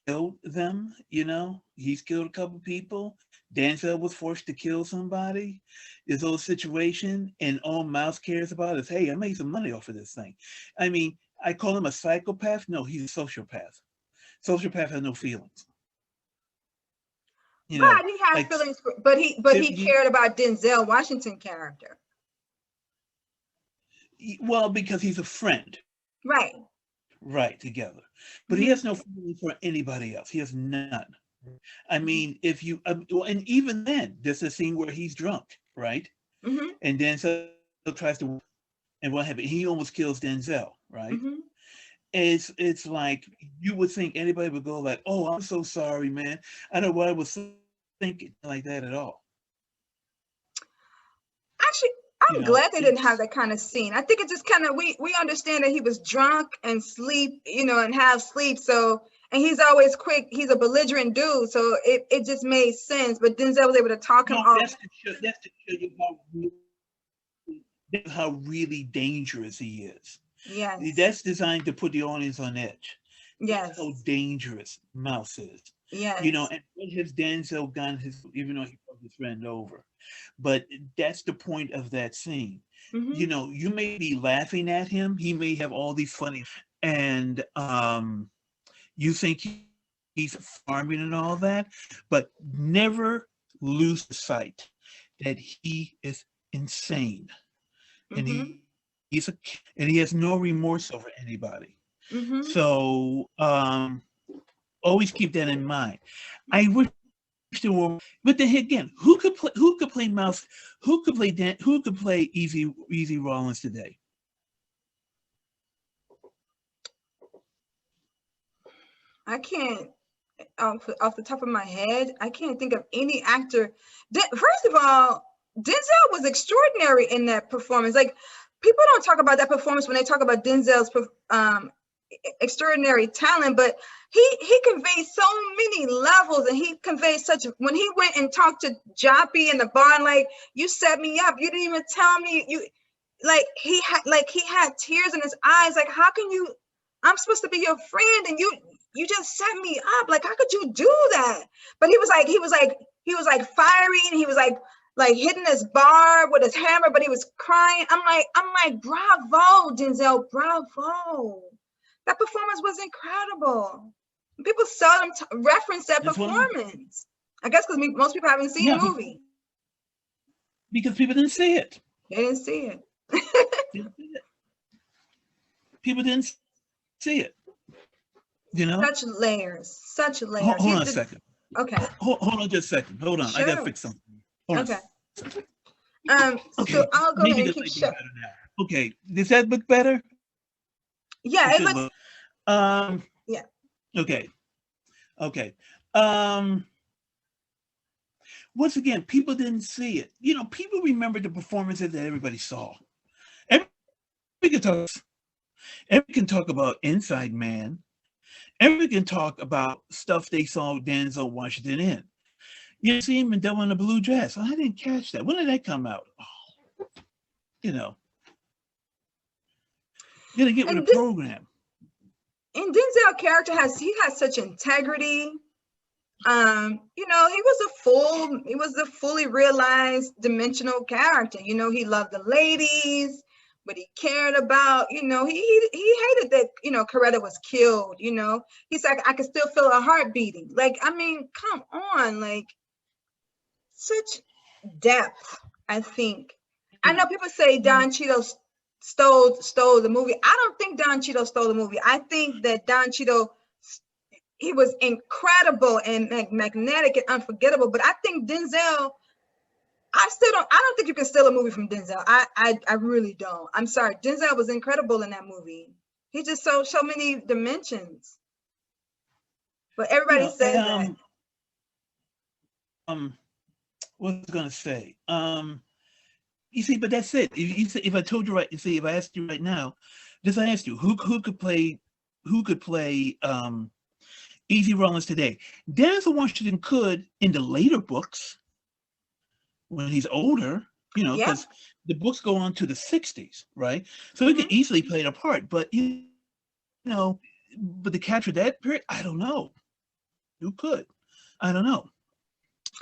killed them, you know. He's killed a couple people. Denzel was forced to kill somebody. This whole situation, and all Mouse cares about is, hey, I made some money off of this thing. I mean, I call him a psychopath. No, he's a sociopath. Sociopath has no feelings. You know, But he had like feelings, but he cared about Denzel Washington character. well, because he's a friend, Right. right, together. But he has no feeling for anybody else. He has none. I mean, if you, well, and even then, there's a scene where he's drunk, right? Mm-hmm. And Denzel tries to, and what happened? He almost kills Denzel, right? Mm-hmm. It's like you would think anybody would go like, "Oh, I'm so sorry, man. I know what I was thinking," like that at all. Actually, You I'm know, glad they didn't have that kind of scene. I think it just kind of, we understand that he was drunk and sleep, and have sleep. So, and he's always quick. He's a belligerent dude, so it just made sense. But Denzel was able to talk him no, off. that's to show you how really dangerous he is. Yes. That's designed to put the audience on edge. That's Yes. how dangerous Mouse is. You know, Yes. and what has Denzel gone even though he brought his friend over. But that's the point of that scene. Mm-hmm. You know, you may be laughing at him, he may have all these funny, and you think he's farming and all that, but never lose sight that he is insane. And Mm-hmm. he's a and he has no remorse over anybody. Mm-hmm. So always keep that in mind. I wish there were, but then again, who could play Mouse, who could play Easy Rollins today? I can't, off the top of my head, I can't think of any actor. First of all, Denzel was extraordinary in that performance. Like, people don't talk about that performance when they talk about Denzel's extraordinary talent, but he conveyed so many levels, and he conveyed such, when he went and talked to Joppy in the barn, like, you set me up, you didn't even tell me, he had tears in his eyes, like, how can you, I'm supposed to be your friend, and you just set me up, like, how could you do that? But he was like fiery, and he was like hitting his bar with his hammer, but he was crying. I'm like, bravo, Denzel, bravo. That performance was incredible. People seldom reference that performance. I guess because most people haven't seen the movie. Because people didn't see it. They didn't see it. People didn't see it. You know? Such layers. Hold on a second. Okay. Hold on just a second. Hold on. Sure. I gotta fix something. Hold okay. On. Okay. So I'll go ahead and keep shut. Okay. Does that look better? Yeah, it looks. Yeah. Okay. Okay. Once again, people didn't see it. You know, people remember the performances that everybody saw. Everybody can talk about Inside Man. Everybody can talk about stuff they saw Denzel Washington in. You see him in Devil in a Blue Dress. I didn't catch that. When did that come out? Oh, you know. You gotta get with the program. And Denzel character has such integrity. You know, he was a fully realized dimensional character. You know, he loved the ladies, but he cared about, you know, he hated that, you know, Coretta was killed, you know. He's like, I could still feel her heart beating. Like, I mean, come on, like, such depth, I think. I know people say Don Cheadle stole the movie. I don't think Don Cheadle stole the movie. I think that Don Cheadle, he was incredible and magnetic and unforgettable. But I think Denzel, I don't think you can steal a movie from Denzel. I really don't. I'm sorry. Denzel was incredible in that movie. He just so many dimensions. But everybody says that. What was I gonna say? You see, but that's it. If I told you right, you see, if I asked you right now, just I asked you who could play Easy Rollins today. Denzel Washington could in the later books when he's older, you know, Yeah. because the books go on to the 60s, right? So he could easily play the part, but you know, but to capture that period, I don't know. Who could? I don't know.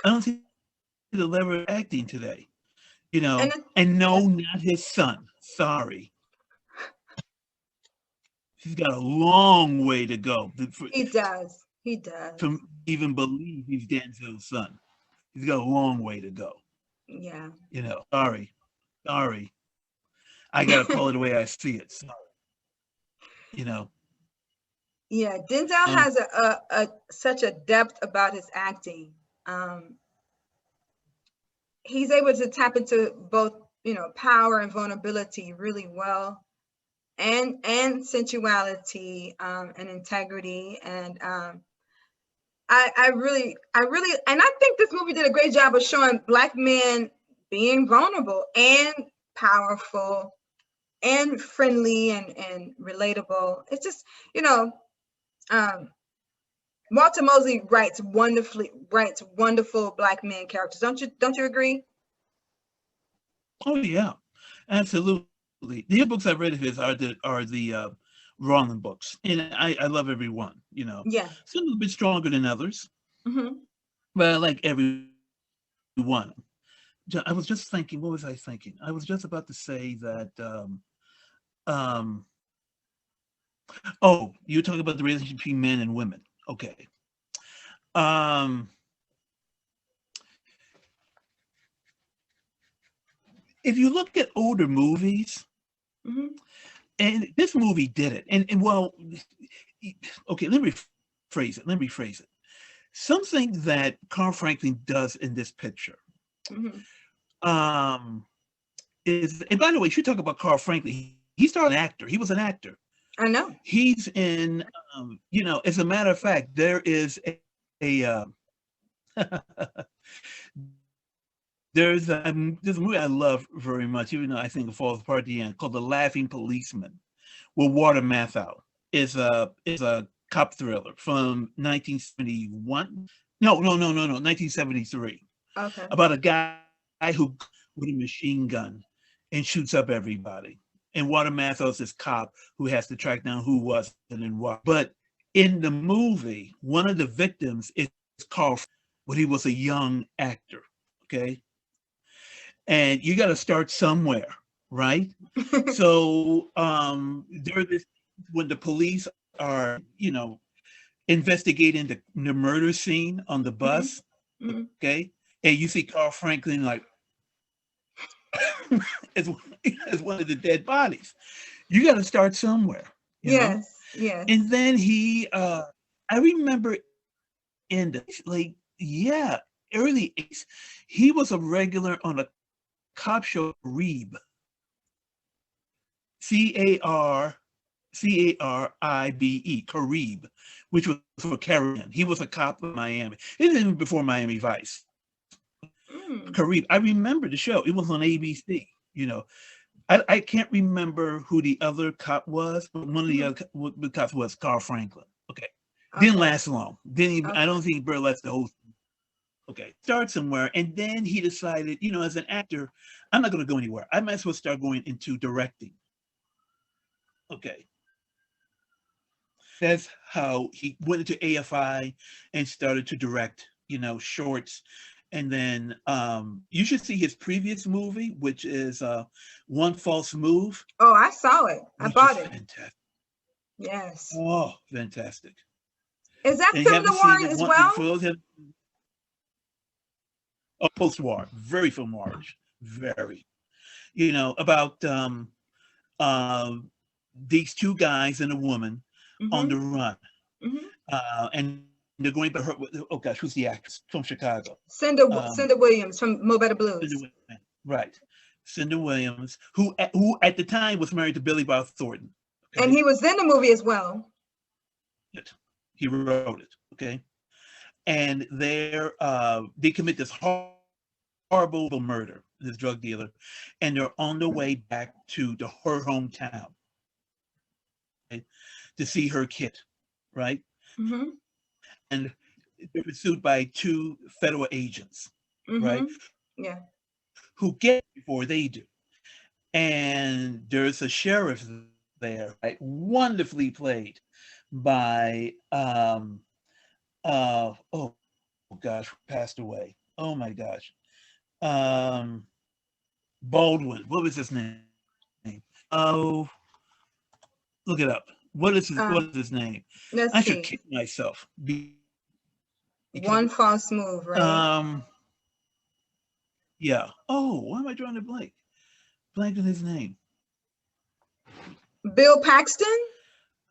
I don't see the level of acting today, you know, and no, not his son. Sorry. He's got a long way to go. He does. He does. To even believe he's Denzel's son. He's got a long way to go. Yeah. You know, sorry. I got to call it the way I see it. Sorry. You know. Yeah, Denzel has a such a depth about his acting. He's able to tap into both, you know, power and vulnerability really well, and sensuality, and integrity. And I really, and I think this movie did a great job of showing Black men being vulnerable and powerful and friendly and relatable. It's just, you know, Walter Mosley writes wonderful Black men characters. Don't you agree? Oh yeah, absolutely. The books I've read of his are the Rollin books, and I love every one. You know, Yeah. some a bit stronger than others, Mm-hmm. but I like every one. I was just thinking, what was I thinking? I was just about to say that. Um, oh, you're talking about the relationship between men and women. Okay. If you look at older movies, and this movie did it, and well, okay, let me rephrase it. Something that Carl Franklin does in this picture, is, and by the way, you should talk about Carl Franklin. He started an actor. He was an actor. I know. He's in, you know, as a matter of fact, there is a there's a movie I love very much, even though I think it falls apart at the end, called The Laughing Policeman, with Walter Matthau. Is a cop thriller from 1971. No, 1973. Okay. About a guy who with a machine gun and shoots up everybody. And Walter Matthau is this cop who has to track down who was and what. But in the movie, one of the victims is Carl when he was a young actor. Okay. And you got to start somewhere, right? So there this when the police are, you know, investigating the murder scene on the bus, okay, and you see Carl Franklin like as one of the dead bodies. You got to start somewhere, you know. Yes. And then I remember in the early 80s, he was a regular on a cop show, Reeb. Carribe, Carib, which was for Caribbean. He was a cop in Miami. It was even before Miami Vice. Carib. I remember the show. It was on ABC. You know, I can't remember who the other cop was, but one of the other cops was Carl Franklin. Okay. Didn't last long. I don't think he burlesque the whole thing. Okay. Start somewhere. And then he decided, you know, as an actor, I'm not going to go anywhere. I might as well start going into directing. Okay. That's how he went into AFI and started to direct, shorts. And then you should see his previous movie, which is One False Move, Oh, I saw it. I which is bought it. fantastic. Yes. Oh, fantastic. Is that And you film haven't seen noir it as one well? for those post-war, very film-noirish, very. About these two guys and a woman on the Mm-hmm. run. Mm-hmm. And they're going to her, oh gosh, who's the actress from Chicago? Cinda Williams from Mo Better Blues. Right. Cinda Williams, who at the time was married to Billy Bob Thornton. Okay? And he was in the movie as well. He wrote it. Okay. And they commit this horrible murder, this drug dealer, and they're on their way back to her hometown, right, to see her kid, right? Mm-hmm. And they're pursued by two federal agents, mm-hmm. right? Yeah. Who get before they do. And there's a sheriff there, right? Wonderfully played by oh gosh, passed away. Oh my gosh. Baldwin. What was his name? Oh, look it up. What is his name? I should kick myself. One False Move, right? Yeah. Oh, why am I drawing a blank? Blanking his name. Bill Paxton?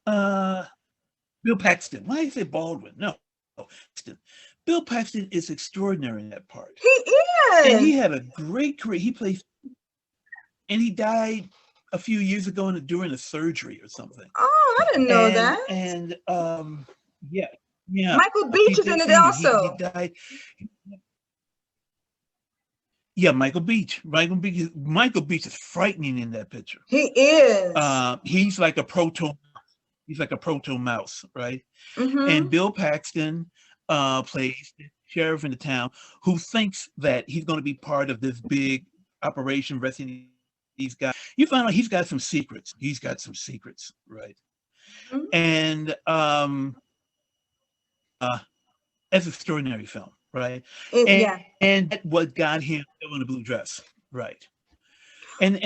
Bill Paxton. Why did I say Baldwin? No. Bill Paxton is extraordinary in that part. He is. And he had a great career. He plays, and he died a few years ago during a surgery or something. Oh, I didn't know that. And yeah. Michael Beach is in it also. He died. Yeah, Michael Beach. Michael Beach is frightening in that picture. He is. He's like a proto mouse, right? Mm-hmm. And Bill Paxton plays the sheriff in the town who thinks that he's going to be part of this big operation rescuing these guys. You find out he's got some secrets. Right? Mm-hmm. And that's an extraordinary film, right? And that's what got him in the blue dress, right? And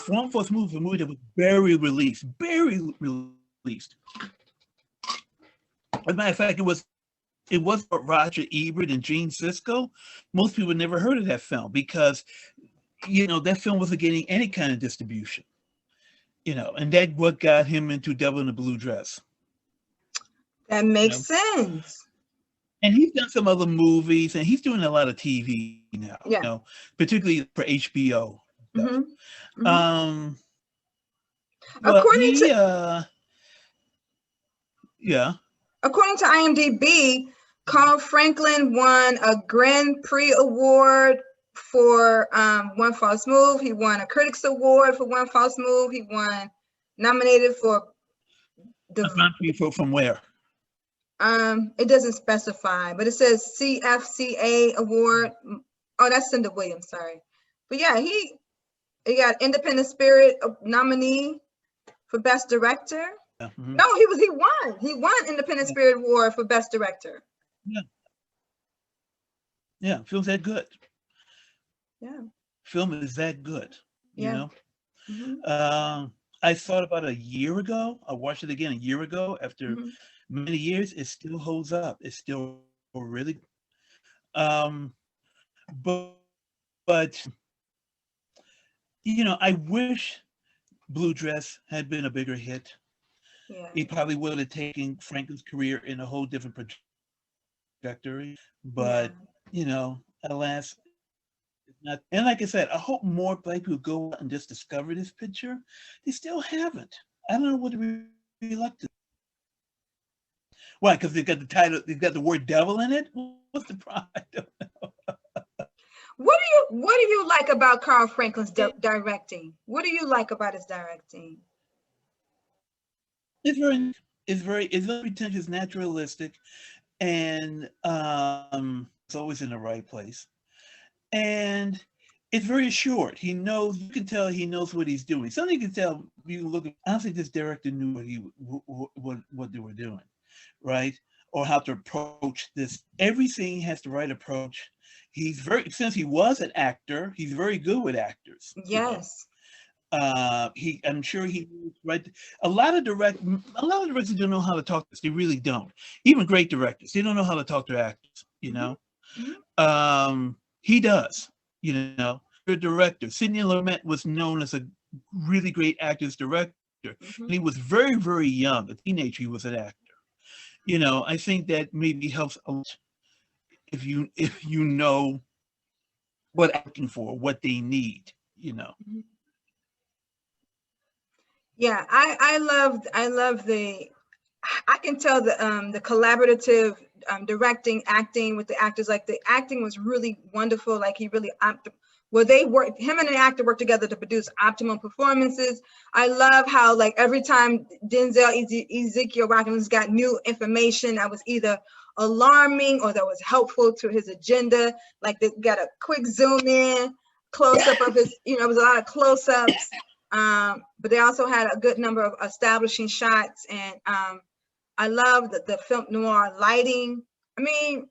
One False Move, a movie that was barely released. As a matter of fact, it was Roger Ebert and Gene Siskel. Most people never heard of that film because, that film wasn't getting any kind of distribution. And that's what got him into Devil in the Blue Dress. That makes sense. And he's done some other movies, and he's doing a lot of TV now. Particularly for HBO. Mm-hmm. Mm-hmm. According to IMDb, Carl Franklin won a Grand Prix award for One False Move. He won a Critics Award for One False Move. He won nominated for the Grand Prix from where? It doesn't specify, but it says CFCA award. Oh, that's Cinda Williams, sorry. But yeah, he got Independent Spirit nominee for Best Director. Mm-hmm. No, he won Independent Spirit Award for Best Director. Yeah, film's that good. Yeah. Film is that good, you know? Mm-hmm. I saw it about a year ago. I watched it again a year ago after many years. It still holds up. It's still really but I wish Blue Dress had been a bigger hit. Yeah. He probably would have taken Franklin's career in a whole different trajectory. But alas, it's not. And like I said, I hope more Black people go out and just discover this picture. They still haven't. I don't know what to be reluctant. Why? Because they've got the title, they've got the word devil in it? What's the problem? I don't know. What do you like about Carl Franklin's directing? What do you like about his directing? It's very pretentious, naturalistic, and it's always in the right place. And it's very short. He knows, you can tell he knows what he's doing. Something you can tell, you look at, I don't think this director knew what they were doing, right? Or how to approach this. Every scene has the right approach. He's very, since he was an actor, he's very good with actors, you know. Yes. I'm sure he right. A lot of directors don't know how to talk to us. They really don't. Even great directors, they don't know how to talk to actors, you know. He does, you know. The director, Sidney Lumet, was known as a really great actor's director. And he was very, very young, a teenager, he was an actor. You know, I think that maybe helps a lot if you know what they're looking for, what they need, you know. Yeah, I love the, I can tell the collaborative directing, acting with the actors. Like the acting was really wonderful. Like he really well, they work, him and the actor work together to produce optimal performances. I love how like every time Denzel Ezekiel Watkins got new information that was either alarming or that was helpful to his agenda. Like they got a quick zoom in, close up of his, you know, it was a lot of close ups. But they also had a good number of establishing shots, and I love the film noir lighting. I mean,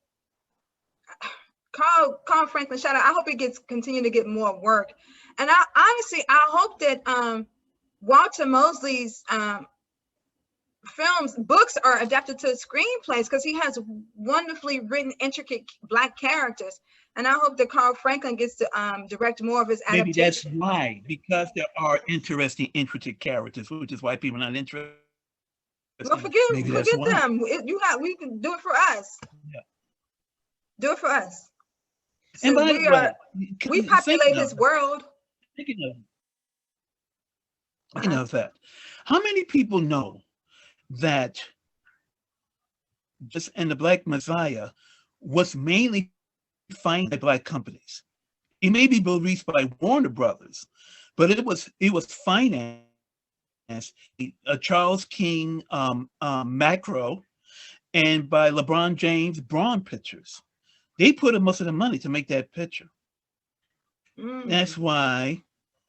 Carl Franklin, shout out. I hope he continue to get more work. And I honestly, I hope that Walter Mosley's books are adapted to screenplays, because he has wonderfully written, intricate Black characters. And I hope that Carl Franklin gets to direct more of his adaptations. Maybe that's why, because there are interesting, intricate characters, which is why people are not interested. Well, forget them. We can do it for us. Yeah. Do it for us. So and by we populate his world. Speaking of that, how many people know that just and the Black Messiah was mainly financed by Black companies? It may be released by Warner Brothers, but it was financed Charles King Macro and by LeBron James Braun Pictures. They put up most of the money to make that picture. That's why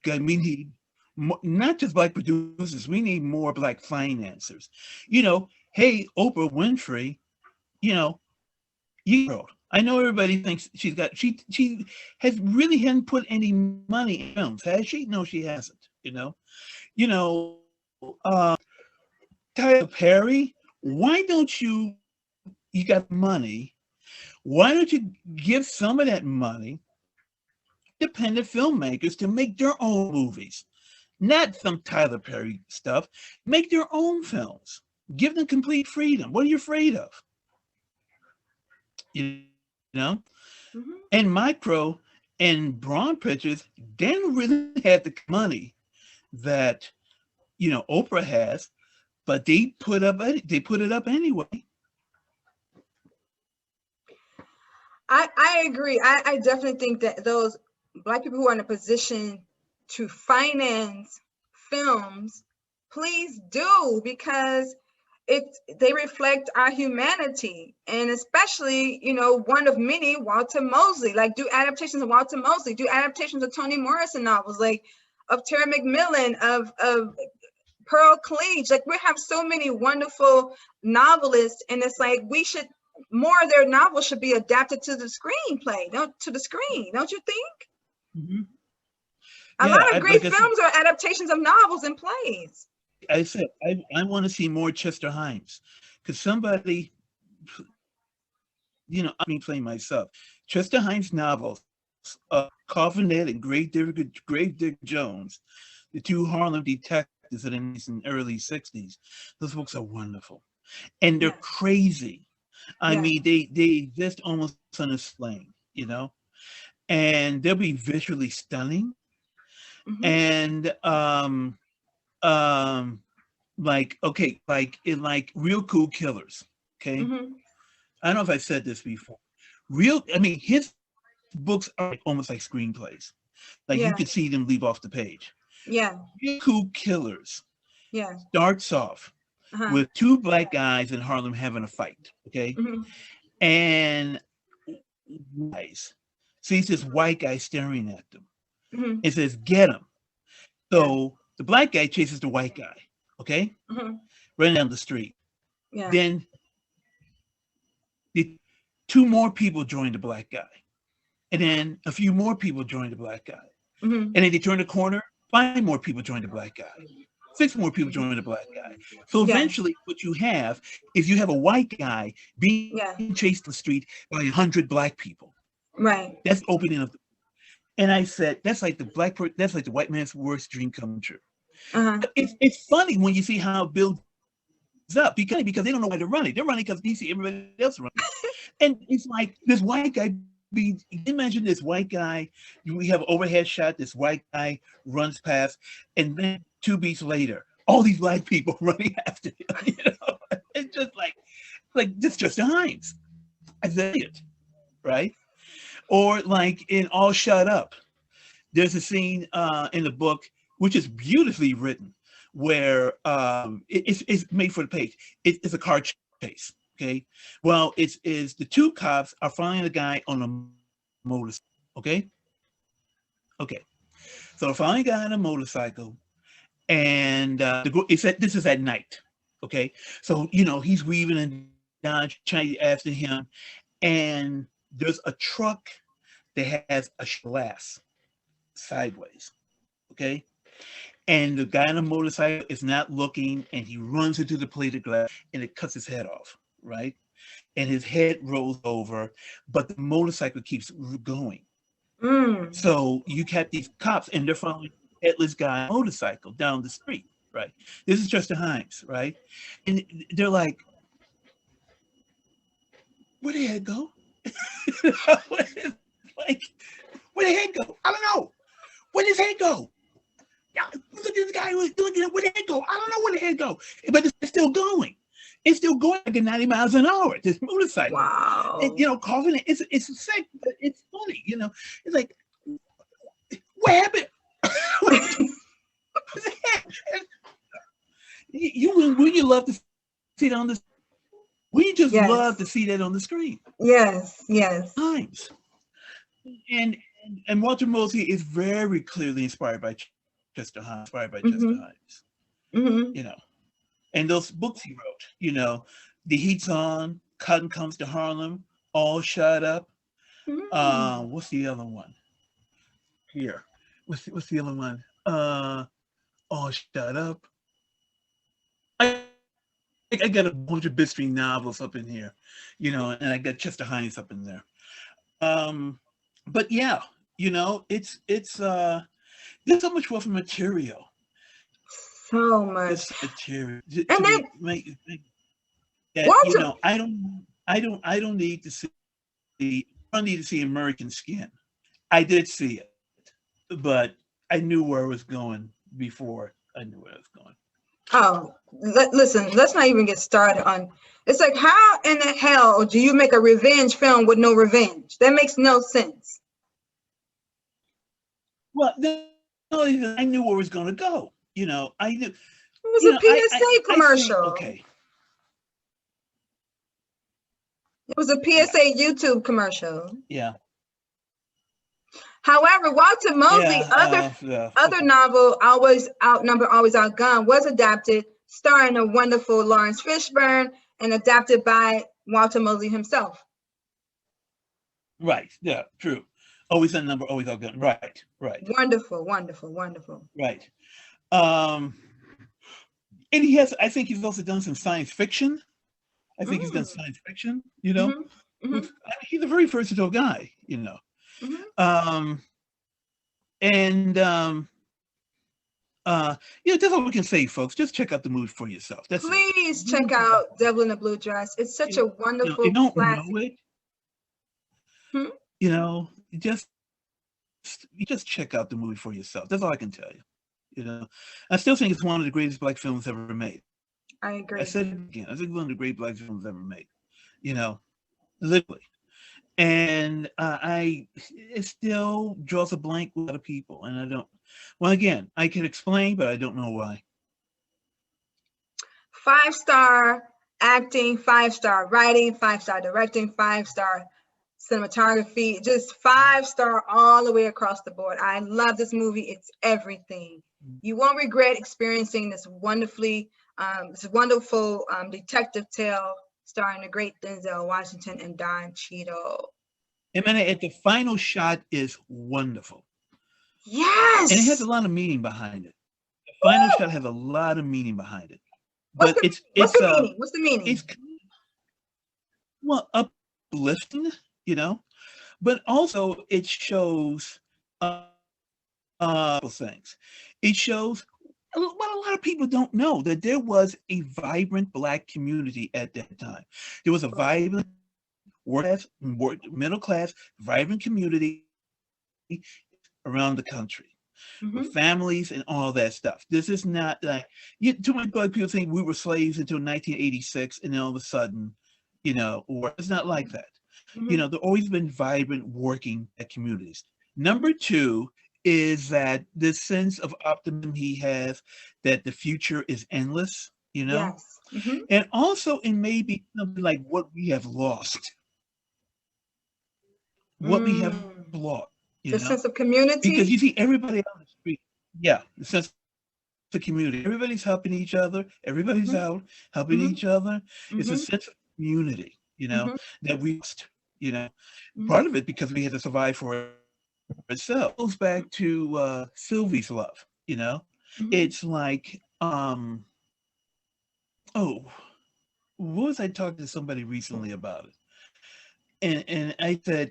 we need not just Black producers, we need more Black financiers. You know, hey, Oprah Winfrey, you know, I know everybody thinks she has really hadn't put any money in films, has she? No, she hasn't, you know. Tyler Perry, why don't you got money, why don't you give some of that money to independent filmmakers to make their own movies? Not some Tyler Perry stuff. Make their own films. Give them complete freedom. What are you afraid of? You know? And Micro and Braun Pictures didn't really have the money that, you know, Oprah has, but they put it up anyway. I agree. I definitely think that those Black people who are in a position to finance films, please do, because they reflect our humanity, and especially, you know, one of many, Walter Mosley. Like, do adaptations of Walter Mosley, do adaptations of Toni Morrison novels, like of Terry McMillan, of Pearl Cleage. Like, we have so many wonderful novelists, and it's like we should, more of their novels should be adapted to the screenplay, to the screen, don't you think? A lot of great films are adaptations of novels and plays. I said I want to see more Chester Himes, because somebody, you know, I mean, playing myself. Chester Himes novels, Coffinet and Grave Digger Jones, the two Harlem detectives in the early '60s. Those books are wonderful, and they're crazy. I mean, they exist almost unexplained, you know, and they'll be visually stunning, and like Real Cool Killers. Okay, I don't know if I said this before. I mean, his books are like, almost like screenplays. Like you could see them leave off the page. Real Cool Killers starts off with two Black guys in Harlem having a fight. Okay, and guys sees this white guy staring at them. Mm-hmm. It says, "Get him." Yeah. So the black guy chases the white guy, okay, Mm-hmm. running down the street. Yeah. Then the two more people join the black guy, and then a few more people join the black guy, Mm-hmm. and then they turn the corner. 5 more people join the black guy. 6 more people join the black guy. So Yeah. eventually, what you have is you have a white guy being Yeah. chased on the street by 100 black people. Right. That's opening up. And I said, that's like that's like the white man's worst dream come true. Uh-huh. It's funny when you see how it builds up because they don't know why they're running. They're running because DC, everybody else running. And it's like this white guy. Imagine this white guy. We have an overhead shot. This white guy runs past, and then 2 beats later, all these black people running after him. You know, it's just like just a Hines. I said it, right? Or like in All Shut Up, there's a scene in the book which is beautifully written, where it's made for the page. It's a car chase. Okay, well, it's the two cops are following the guy on a motorcycle. Okay, so they're following a guy on a motorcycle, and this is at night. Okay, so he's weaving and dodge, trying after him, and there's a truck that has a glass sideways. Okay, and the guy on the motorcycle is not looking, and he runs into the plate of glass, and it cuts his head off. Right, and his head rolls over, but the motorcycle keeps going. Mm. So you kept these cops, and they're following the headless guy motorcycle down the street. Right, this is Chester Himes. Right, and they're like, "Where'd the head go?" Like, where'd the head go? I don't know. Where'd his head go? Yeah, look at this guy who's doing it. Where'd the head go? I don't know where the head go. But it's still going. It's still going like at 90 miles an hour. This motorcycle. Wow. And, coughing. It's sick, but it's funny. It's like, what happened? Would you love to see it on the? We just Yes. love to see that on the screen. Yes. Yes. Times. And Walter Mosley is very clearly inspired by Chester Himes. Mm-hmm. And those books he wrote. The Heat's On, Cotton Comes to Harlem, All Shut Up. Mm-hmm. What's the other one? Here, what's the other one? All Shut Up. I got a bunch of Bistring novels up in here, and I got Chester Himes up in there. But yeah, it's there's so much wealth of material. So much material. And then That, I don't need to see. I don't need to see American Skin. I did see it, but I knew where it was going before I knew where it was going. Oh, listen, let's not even get started on. It's like, how in the hell do you make a revenge film with no revenge? That makes no sense. Well, I knew where it was going to go. I knew. It was a PSA commercial. Okay. It was a PSA YouTube commercial. Yeah. However, Walter Mosley, other novel, Always Outnumbered, Always Outgunned, was adapted, starring the wonderful Lawrence Fishburne, and adapted by Walter Mosley himself. Right. Yeah. True. Always Outnumbered, Always Outgunned. Right. Wonderful. Right. And he has. I think he's also done some science fiction. I think he's done science fiction. Mm-hmm. He's a very versatile guy. Mm-hmm. That's all we can say, folks. Just check out the movie for yourself. Please check out Devil in a Blue Dress. It's such a wonderful. You don't classic. know it. You just check out the movie for yourself. That's all I can tell you. I still think it's one of the greatest black films ever made. I agree. I said it again. I think one of the great black films ever made. Literally. And it still draws a blank with a lot of people. And I don't, well, again, I can explain, but I don't know why. 5-star acting, 5-star writing, 5-star directing, 5-star cinematography, just 5-star all the way across the board. I love this movie. It's everything. You won't regret experiencing this wonderful detective tale starring the great Denzel Washington and Don Cheadle. And the final shot is wonderful. Yes. And it has a lot of meaning behind it. The final shot has a lot of meaning behind it. But what's the meaning? What's the meaning? It's, well, uplifting, you know, but also it shows things. It shows what a lot of people don't know, that there was a vibrant Black community at that time. There was a vibrant middle class, vibrant community around the country. With families and all that stuff. This is not like, too many Black people think we were slaves until 1986, and then all of a sudden, or it's not like that. There always been vibrant working communities. Number two is that this sense of optimism he has, that the future is endless, Yes. and also it may be something like what we have lost. What we have lost. The sense of community? Because you see everybody on the street. Yeah, the sense of community. Everybody's helping each other. Everybody's out helping each other. It's a sense of community, that we lost, Part of it because we had to survive for ourselves. It goes back to Sylvie's love, It's like, what was I talking to somebody recently about it? And I said,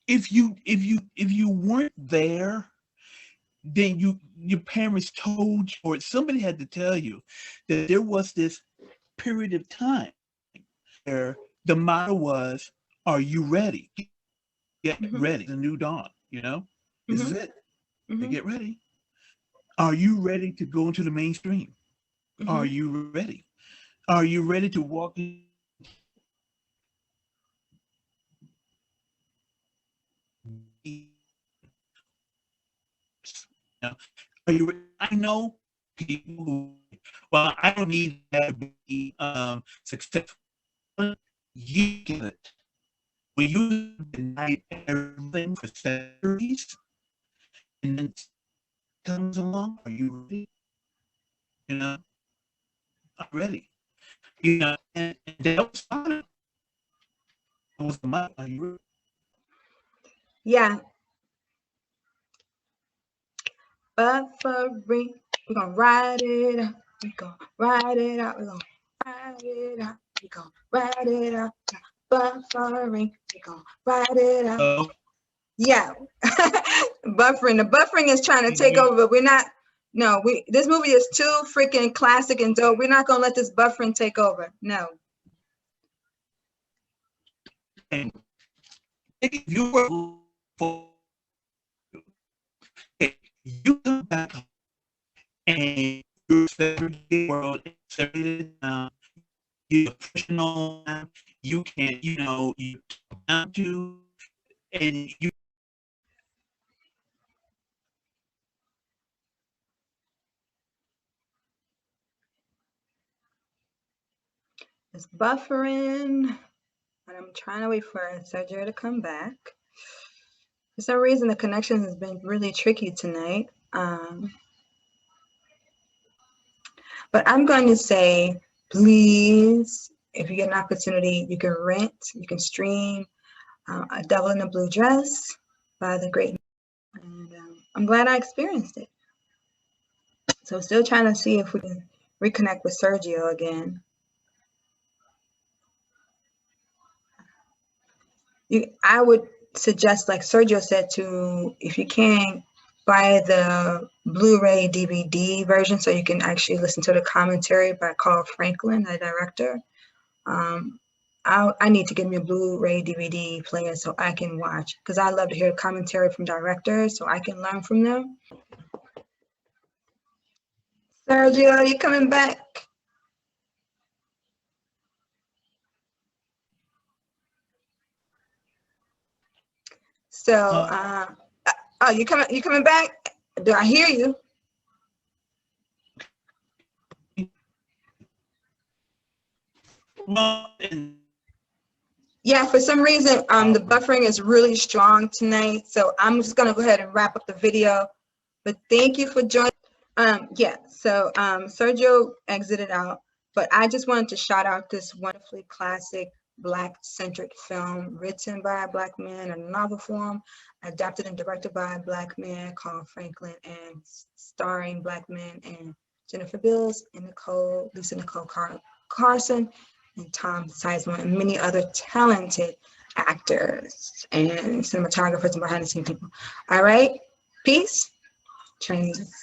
if you weren't there, then your parents told you, or somebody had to tell you that there was this period of time where the motto was, "Are you ready? Get ready. The new dawn." This is it. To get ready. Are you ready to go into the mainstream? Are you ready? Are you ready to walk in? I know people who, well, I don't need that to be successful. You get it. When you deny everything for centuries, and then comes along, are you ready? I'm ready. And that was fine. It was the money. Are you ready? Yeah. Buffering. We're gonna ride it out. We're gonna ride it out. We're gonna ride it out. We're gonna ride it out. Buffering. We're gonna ride it out. Yeah. Buffering. The buffering is trying to take over, but we're not. No, this movie is too freaking classic and dope. We're not gonna let this buffering take over. No. And if you were you come back and you're separated world, separated you're professional, you can't, you have to, and you. It's buffering, and I'm trying to wait for Sergio to come back. For some reason, the connection has been really tricky tonight. But I'm going to say, please, if you get an opportunity, you can rent, you can stream A Devil in a Blue Dress by the great. And I'm glad I experienced it. So still trying to see if we can reconnect with Sergio again. I would suggest, like Sergio said, if you can, buy the Blu-ray DVD version so you can actually listen to the commentary by Carl Franklin, the director. I need to get me a Blu-ray DVD player so I can watch, because I love to hear commentary from directors so I can learn from them. Sergio, are you coming back? So, you coming back? Do I hear you? Well, Yeah, for some reason, the buffering is really strong tonight. So I'm just gonna go ahead and wrap up the video. But thank you for joining. Yeah, so Sergio exited out, but I just wanted to shout out this wonderfully classic Black-centric film written by a Black man in a novel form, adapted and directed by a Black man called Franklin, and starring Black men and Jennifer Beals and Lisa Nicole Carson, and Tom Sizemore, and many other talented actors and cinematographers and behind the scenes people. All right, peace. Trains.